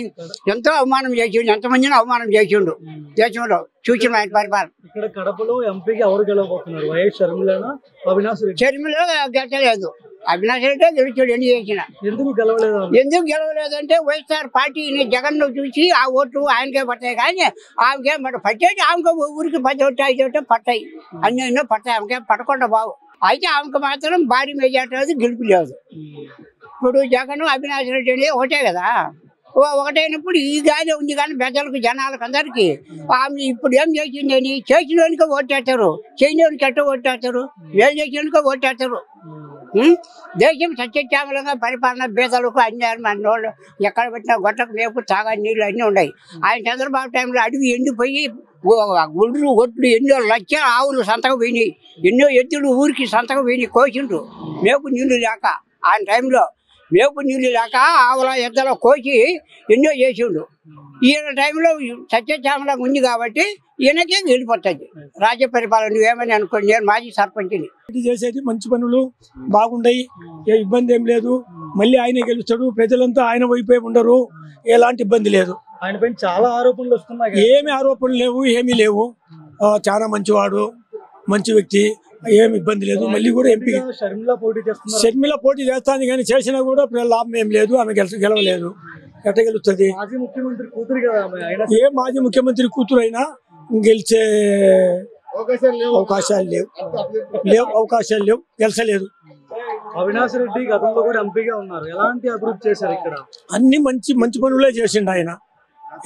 ఎంతో అవమానం చేసిండు. ఎంతమందిని అవమానం చేసిండు దేశంలో. చూసిన ఆయన పరిపాలన. ఇక్కడ కడపలో ఎంపీకి ఎవరు గెలవబోతున్నారు? వైఎస్ షర్మిలనా, అవినాష్ రెడ్డి? షర్మిల గెలచలేదు, అవినాష్ రెడ్డి గెలిచాడు. ఎన్ని చేసిన ఎందుకు గెలవలేదు? ఎందుకు గెలవలేదంటే వైఎస్ఆర్ పార్టీని జగన్ చూసి ఆ ఓట్లు ఆయనకే పడతాయి కానీ ఆమెకేం పట్టేది. ఆమెకు ఊరికి 10 ఓట్లు 5 ఓట్లు పట్టాయి, అన్ని ఎన్నో పడతాయి. ఆమెకేం పడకుండా బాగు. అయితే ఆమెకు మాత్రం భారీ మెజార్టీ గెలుపు లేదు. ఇప్పుడు జగన్ అవినాష్ రెడ్డి ఒకటే కదా, ఒకటైనప్పుడు ఈ గాలి ఉంది కానీ పెద్దలకు జనాలకు అందరికీ ఆమె ఇప్పుడు ఏం చేసిందని చేసినోనికే ఓటేస్తారు, చేయనోనికి ఎట్ట ఓటేస్తారు? మేలు చేసినోనికే ఓటేస్తారు. దేశం సత్యశ్యామలంగా పరిపాలన, బీదలకు అన్యాయం అన్నోళ్ళు ఎక్కడ పెట్టినా గొట్టకు మేపు తాగా నీళ్ళు అన్నీ ఉన్నాయి. ఆయన చంద్రబాబు టైంలో అడిగి ఎండిపోయి గుండ్రు ఒట్లు ఎన్నో లక్షల ఆవులు సంతకం పోయినాయి, ఎన్నో ఎద్దులు ఊరికి సంతకం పోయినాయి, కోసిండ్రు మేపు నీళ్లు లేక. ఆయన టైంలో మేపు నీళ్లు లేక ఆవుల ఎద్దలో కోసి ఎన్నో చేసిండు. ఈయన టైంలో సత్యశ్యామలంగా ఉంది కాబట్టి ఈయనకే గెలిపోతుంది రాజ్య పరిపాలన. నువ్వేమని అనుకోండి, నేను మాజీ సర్పంచ్ని. చేసేది మంచి పనులు బాగుంటాయి, ఏ ఇబ్బంది ఏం లేదు. మళ్ళీ ఆయనే గెలుస్తాడు, ప్రజలంతా ఆయన వైపే ఉండరు, ఎలాంటి ఇబ్బంది లేదు. ఆయన పైన చాలా ఆరోపణలు వస్తున్నాయి. ఏమి ఆరోపణలు లేవు, ఏమీ లేవు. చాలా మంచివాడు, మంచి వ్యక్తి, ఏమి ఇబ్బంది లేదు. మళ్ళీ కూడా ఎంపీ షర్మిల పోటీ చేస్తాను కానీ చేసినా కూడా లాభం ఏం లేదు. ఆమె గెలవలేదు, ఎట్ట గెలుస్తుంది? మాజీ ముఖ్యమంత్రి కూతురు కదా. ఏ మాజీ ముఖ్యమంత్రి కూతురు అయినా గెలిచే అవకాశాలు లేవు, గెలిచలేదు. అవినాష్ రెడ్డి గతంలో కూడా ఎంపీగా ఉన్నారు. ఎలాంటి అభివృద్ధి చేశారు ఇక్కడ? అన్ని మంచి పనులే చేసిండు ఆయన,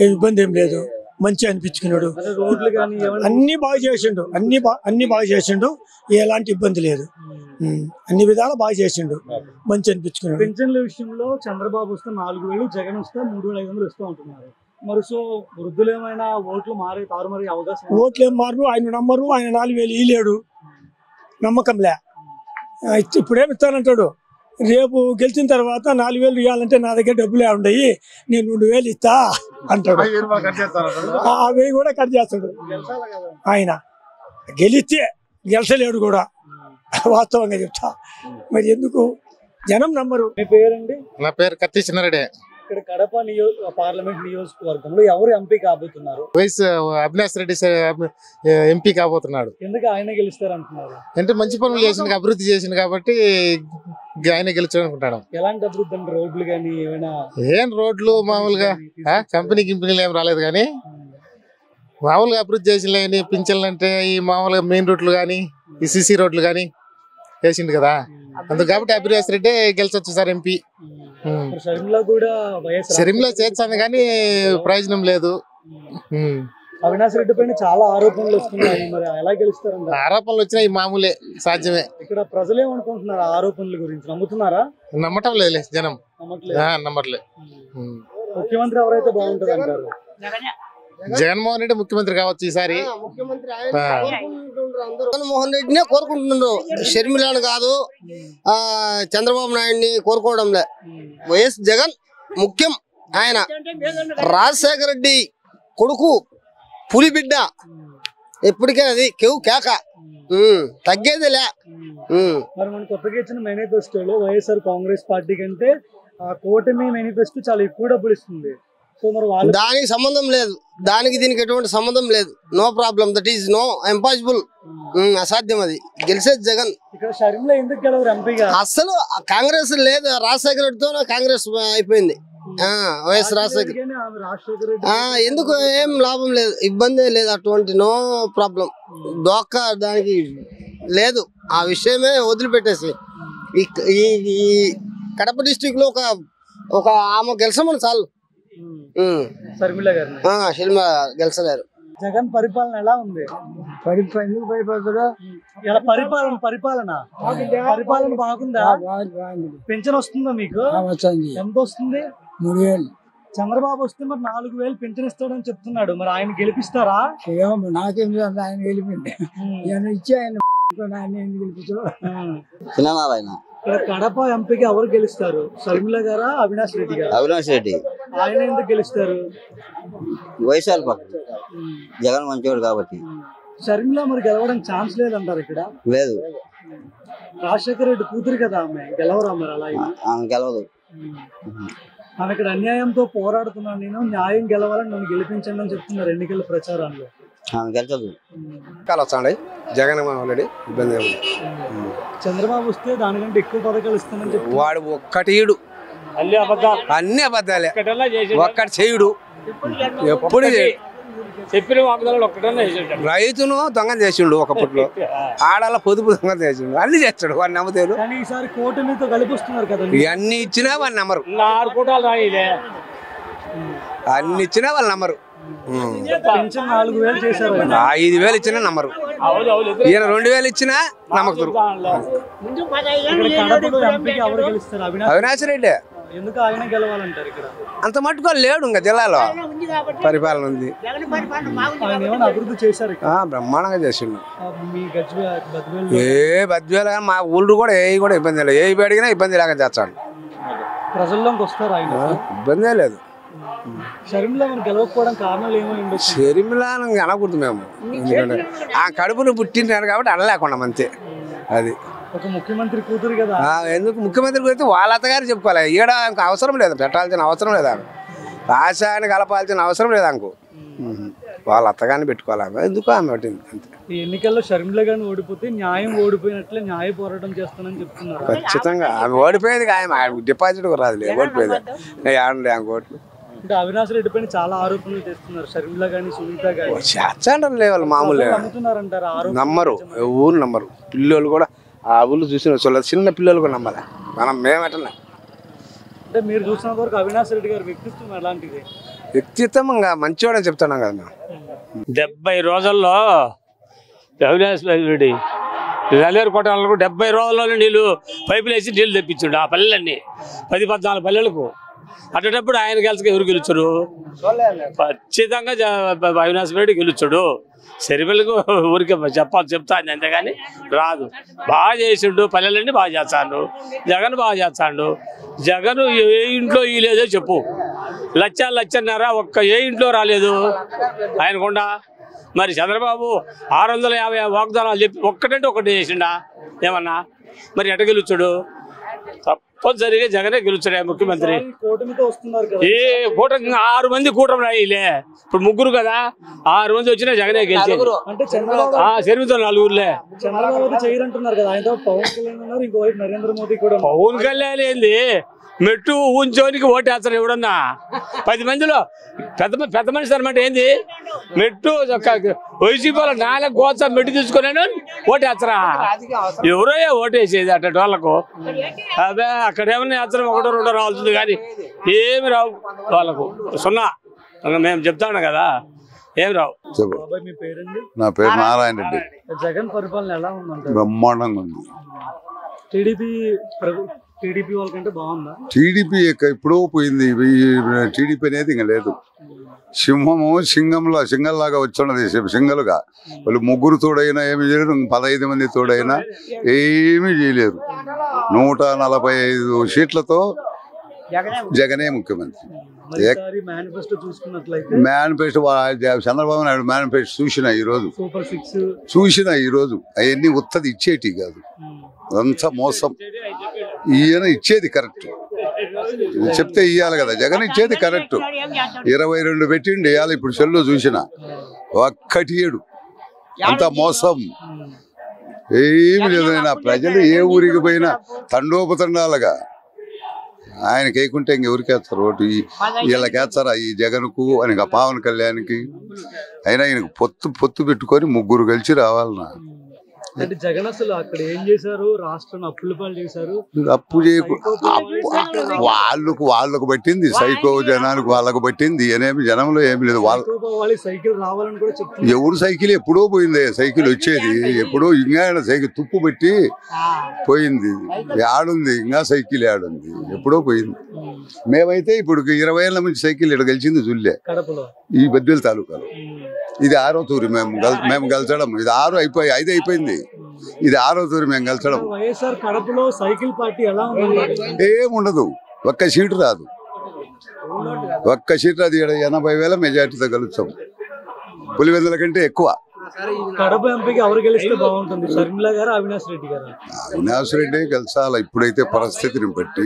ఏ ఇబ్బంది ఏం లేదు. మంచి అనిపించుకున్నాడు, రోడ్లు కానీ అన్ని బాగా చేసిండు, అన్ని బాగా చేసిండు, ఎలాంటి ఇబ్బంది లేదు. అన్ని విధాలు బాగా చేసిండు, మంచి అనిపించుకున్నాడు. పెన్షన్ల విషయంలో చంద్రబాబు వస్తే 4,000, జగన్ వస్తే 3,500 ఇస్తూ ఉంటున్నారు. మరి సో వృద్ధులు ఏమైనా ఓట్లు తారుమారే అవకాశం? ఓట్లు ఏం మారు, ఆయన నమ్మరు. ఆయన 4,000 ఇయ్యలేడు, నమ్మకంలే. ఇప్పుడేమి ఇస్తానంటాడు, రేపు గెలిచిన తర్వాత 4,000 ఇవ్వాలంటే నా దగ్గర డబ్బులే ఉండయి, నేను 2,000 ఇస్తా అంటాడు. అవి కూడా కట్ చేస్తాడు. ఆయన గెలిచలేడు కూడా, వాస్తవంగా చెప్తా. మరి ఎందుకు జనం నమ్మరు? మీ పేరండి? నా పేరు కత్తి చిన్నారెడ్డి. ఇక్కడ కడప పార్లమెంట్ నియోజకవర్గంలో ఎవరు ఎంపీ కాబోతున్నారు? వైఎస్ అవినాష్ రెడ్డి ఎంపీ కాబోతున్నాడు. ఎందుకు ఆయన గెలుస్తారు అంటున్నారు? అంటే మంచి పనులు చేసింది, అభివృద్ధి చేసింది కాబట్టి ఆయన గెలుచాలనుకుంటాడు. ఎలాంటి అభివృద్ధి అంటే రోడ్లు కానీ ఏమైనా? ఏం రోడ్లు మామూలుగా కంపెనీలు ఏం రాలేదు కానీ మామూలుగా అభివృద్ధి చేసిన కానీ పింఛన్లు అంటే ఈ మామూలుగా మెయిన్ రోడ్లు కానీ ఈ సిసి రోడ్లు కానీ వేసిండు కదా, అందుకు కాబట్టి అవినాష్ రెడ్డి గెలిచొచ్చు సార్ ఎంపీ. షర్మిల చేస్తాను కానీ ప్రయోజనం లేదు. అవినాష్ రెడ్డి పైన చాలా ఆరోపణలు వస్తున్నాయి, మరి ఎలా గెలుస్తారంట? ఆరోపణలు వచ్చినా ఈ మామూలే, సాధ్యమే. ఇక్కడ ప్రజలు ఏమనుకుంటున్నారు ఆరోపణల గురించి? నమ్ముతున్నారా? నమ్మటం లేదు జనం, నమ్మట్లే. ముఖ్యమంత్రి ఎవరైతే బాగుంటుంది అంటారు? జగన్మోహన్ రెడ్డి ముఖ్యమంత్రి కావచ్చు ఈసారి. జగన్మోహన్ రెడ్డినే కోరుకుంటున్నారు, షర్మిలను కాదు, చంద్రబాబు నాయుడిని కోరుకోవడంలే. వైఎస్ జగన్ ముఖ్యం. ఆయన రాజశేఖర రెడ్డి కొడుకు, పులి బిడ్డ, ఎప్పటికైనా అది కేక తగ్గేదిలే. మరి మన కొత్తగా ఇచ్చిన మేనిఫెస్టోలో వైఎస్ఆర్ కాంగ్రెస్ పార్టీ కంటే కూటమి మేనిఫెస్టో చాలా ఎక్కువ డబ్బులు ఇస్తుంది. దానికి సంబంధం లేదు, దానికి దీనికి ఎటువంటి సంబంధం లేదు. No problem, that is no impossible, అసాధ్యం. అది గెలిచేది జగన్. అసలు కాంగ్రెస్ లేదు, రాజశేఖర రెడ్డితో కాంగ్రెస్ అయిపోయింది. వైఎస్ రాజశేఖర్ ఎందుకు ఏం లాభం లేదు, ఇబ్బంది లేదు, అటువంటి నో ప్రాబ్లం. దోక్క దానికి లేదు, ఆ విషయమే వదిలిపెట్టేసి ఈ కడప డిస్ట్రిక్ట్ లో ఒక ఆమె గెలిచమని చాలు. షర్మిల గెలిచలేరు. జగన్ పరిపాలన ఎలా ఉంది? ఎందుకు భయపడతాడు? పరిపాలన బాగుందా? పెన్షన్ వస్తుందా మీకు? ఎంత వస్తుంది? 3,000. చంద్రబాబు వస్తే మరి 4,000 పెన్షన్ ఇస్తాడని చెప్తున్నాడు, మరి ఆయన గెలిపిస్తారా? నాకేం ఆయన గెలిపింది, ఇచ్చి ఆయన కడప ఎంపీకి ఎవరు గెలుస్తారు? షర్మిల గారా, అవినాష్ రెడ్డి గారు? అవినాష్ రెడ్డి. ఆయన ఎందుకు గెలుస్తారు? వైశాల్ పక్క జగన్ మంచివాడు కాబట్టి. షర్మిల మరి గెలవడానికి ఛాన్స్ లేదంటారు ఇక్కడ? లేదు, రాజశేఖర రెడ్డి కూతురు కదా ఆమె, గెలవరా మరి అలా? ఆమె గెలవదు. ఆమె ఇక్కడ అన్యాయంతో పోరాడుతున్నాను, నేను న్యాయం గెలవాలని నన్ను గెలిపించండి అని చెప్తున్నారు ఎన్నికల ప్రచారాల్లో. ఆమె గెలచదు. వస్తాండి జగన్ ఆల్రెడీ ఇబ్బంది. చంద్రబాబు వస్తే దానికంటే ఎక్కువ పథకాలు ఇస్తానని చెప్పి వాడు ఒక్కటి ఈడు, అన్ని అబద్ధాలే, ఒక్కటి చేయుడు, ఎప్పుడు చెప్పిన వాగ్దానాలు ఒక్కటన్నా చేసాడు. రైతును దొంగ చేసిండు ఒకప్పట్లో, ఆడాల పొదుపు దొంగ చేసిండు, అన్ని చేస్తాడు. వాడిని నమ్మతేరు. ఈసారి కూటమితో కలిపి వస్తున్నారు కదా, ఇవన్నీ ఇచ్చినా వాళ్ళు నమ్మరు. 6 కోటాలు రాయిలే, అన్ని ఇచ్చినా వాళ్ళు నమ్మరు. 4,000 చేశారు, 5,000 ఇచ్చినా నమ్మరు. ఈయన 2,000 ఇచ్చినా నమ్మకరు. అవినాష్ రెడ్డి ఎందుకు ఆయన గెలవాలంటారు ఇక్కడ? అంత మట్టుకో లేడు ఇంకా జిల్లాలో, పరిపాలన ఉంది. అభివృద్ధి చేశారు, బ్రహ్మాండంగా చేసిండు. బద్వేలు మా ఊళ్ళు కూడా కూడా ఇబ్బంది లేదు, ఏ అడిగినా ఇబ్బంది లేక చేస్తాడు. ప్రజల్లోకి వస్తారు ఆయన, ఇబ్బందే లేదు. షర్మిల గెలవకపోవడం కారణాలు ఏమైంది? షర్మిల అనకూడదు మేము, ఎందుకంటే ఆ కడుపును పుట్టినారు కాబట్టి అనలేకుండా అంతే. అది ఒక ముఖ్యమంత్రి కూతురు కదా, ఎందుకు ముఖ్యమంత్రి కూతురు వాళ్ళ అత్తగారు చెప్పుకోవాలి. ఈడ ఇంకా అవసరం లేదు, పెట్టాల్సిన అవసరం లేదు, ఆమె రాష్ట్రాన్ని కలపాల్సిన అవసరం లేదు. ఆమెకు వాళ్ళ అత్తగారిని పెట్టుకోవాలి, ఆమె ఎందుకు ఆమె పట్టింది అంతే. ఈ ఎన్నికల్లో షర్మిల గారిని ఓడిపోతే న్యాయం ఓడిపోయినట్లే న్యాయ పోరాటం చేస్తానని చెప్తున్నారు. ఖచ్చితంగా ఆమె ఓడిపోయేది, ఆమె డిపాజిట్ రాదులే, ఓడిపోయేది ఆడండి ఆమె ఓట్లు. అంటే అవినాష్ రెడ్డి పైన చాలా ఆరోపణలు చేస్తున్నారు, షర్మిల గాని సునీత గాని చేస్తాంటారు లేవాళ్ళు మామూలు నమ్మరు, ఊరు నమ్మరు. పిల్లలు కూడా ఆ ఊళ్ళు చూసిన చిన్న పిల్లలు కూడా నమ్మాలి, మనం మేమటన్నా. అంటే మీరు చూసిన వరకు అవినాష్ రెడ్డి గారి వ్యక్తిత్వం ఎలాంటిది? వ్యక్తిత్వం ఇంకా మంచివాడని చెప్తున్నాం కదా మేము. 70 రోజుల్లో అవినాష్ రెడ్డి నల్లేరు కొట్టాలకు 70 రోజుల్లో నీళ్ళు పైపులు వేసి నీళ్ళు తెప్పించుండు ఆ పల్లెలన్నీ 10-14 పల్లెలకు. అట్టేటప్పుడు ఆయన గెలిచక ఎవరు గెలుచారు? ఖచ్చితంగా అవినాష్ రెడ్డి గెలుచాడు. షర్మిలకు ఊరికే చెప్తాను అంతేగాని రాదు. బాగా చేసిండు, పల్లెలన్నీ బాగా చేస్తాడు. జగన్ బాగా చేస్తాడు. జగన్ ఏ ఇంట్లో ఇలేదో చెప్పు, 1,00,00,000 ఒక్క ఏ ఇంట్లో రాలేదు ఆయనకుండా. మరి చంద్రబాబు 650 వాగ్దానాలు చెప్పి ఒక్కటంటే ఒకటి చేసిండా ఏమన్నా? మరి ఎట గెలుచాడు? తప్పనిసరిగా జగనే గెలుచాడు ముఖ్యమంత్రి. ఏ కూటమి 6 మంది కూటమి రాయిలే, ఇప్పుడు 3 కదా, 6 మంది వచ్చినా జగనే గెలిచాడు. చరిమితో 4 పవన్ కళ్యాణ్ ఏంది మెట్టు ఊంచోనికి ఓటేస్తారు ఎవడన్నా? 10 మందిలో పెద్ద మనిషి అనమాట. ఏంది మెట్టు వైసీపీలో 4 గోచ మెట్టు తీసుకున్నాను ఓటేస్తారా? ఎవరో ఓటేసేది అట్ట వాళ్ళకు. అదే అక్కడ ఏమన్నా వేస్తారు, 1-2 రావాల్సింది కానీ ఏమి రావు వాళ్ళకు. 0 మేము చెప్తాను కదా, ఏమి రావు. నా పేరు నారాయణ రెడ్డి. జగన్ పరిపాలన ఎలా ఉందంటే? బ్రహ్మాండంగా ఉంది. టీడీపీ వాళ్ళకంటే బాగుందా? టీడీపీ ఎప్పుడో పోయింది. టీడీపీ అనేది ఇంకా లేదు. సింహము సింగల్లాగా వచ్చున్నది, సింగల్గా. వాళ్ళు 3 తోడైనా ఏమి చేయలేరు, 15 మంది తోడైనా ఏమీ చేయలేరు. 145 సీట్లతో జగనే ముఖ్యమంత్రి. మేనిఫెస్టో చంద్రబాబు నాయుడు మేనిఫెస్టో చూసిన ఈరోజు అవన్నీ ఉత్తది ఇచ్చేటి కాదు, అంతా మోసం. ఈయన ఇచ్చేది కరెక్ట్, చెప్తే ఇయ్యాలి కదా. జగన్ ఇచ్చేది కరెక్ట్. 22 పెట్టిండి ఇవ్వాలి. ఇప్పుడు సెల్లో చూసిన ఒక్కటి 7, అంతా మోసం. ఏమి లేదు. నా ప్రజలు ఏ ఊరికి పోయినా తండోపతండాలుగా ఆయనకి వేయకుంటే ఇంకెవరికేస్తారు ఓటు? వీళ్ళకేస్తారా ఈ జగన్కు అని పవన్ కళ్యాణ్కి? అయినా ఆయనకు పొత్తు పెట్టుకొని 3 కలిసి రావాలన్నా. అంటే జగన్ అసలు అక్కడ ఏం చేశారు? రాష్ట్రాన్ని అప్పుల పాలు చేశారు. అప్పు చేయకు, వాళ్ళకు పట్టింది సైకో, జనానికి వాళ్ళకు పట్టింది. ఏమేమి జనంలో ఏమి లేదు. సైకిల్ రావాలని కూడా చెప్తారు. ఎవరు సైకిల్ ఎప్పుడో పోయింది. సైకిల్ వచ్చేది ఎప్పుడో, ఇంకా సైకిల్ తుప్పు పెట్టి పోయింది. ఆడుంది ఇంకా సైకిల్ ఆడుంది, ఎప్పుడో పోయింది. మేమైతే ఇప్పుడు 20 ఏళ్ళ నుంచి సైకిల్ ఇక్కడ గెలిచింది జుల్లే, ఈ బద్వేలు తాలూకాలో. ఇది 6వ తూరి మేము గెలిచడం. ఇది 5 అయిపోయింది. ఇది 6వ తూరి మేము గెలిచడం. వైఎస్ఆర్ కడపలో సైకిల్ పార్టీ ఎలా ఉంది? ఏముండదు, ఒక్క సీటు రాదు. ఒక్క సీట్ అది 80,000 మెజార్టీతో గెలుస్తాం. పులివెందుల కంటే ఎక్కువ. కడప ఎంపీకి ఎవరు గెలిస్తే బాగుంటుంది, షర్మిల గారు, అవినాష్ రెడ్డి గారు? అవినాష్ రెడ్డి గెలిచాలి ఇప్పుడైతే పరిస్థితిని బట్టి.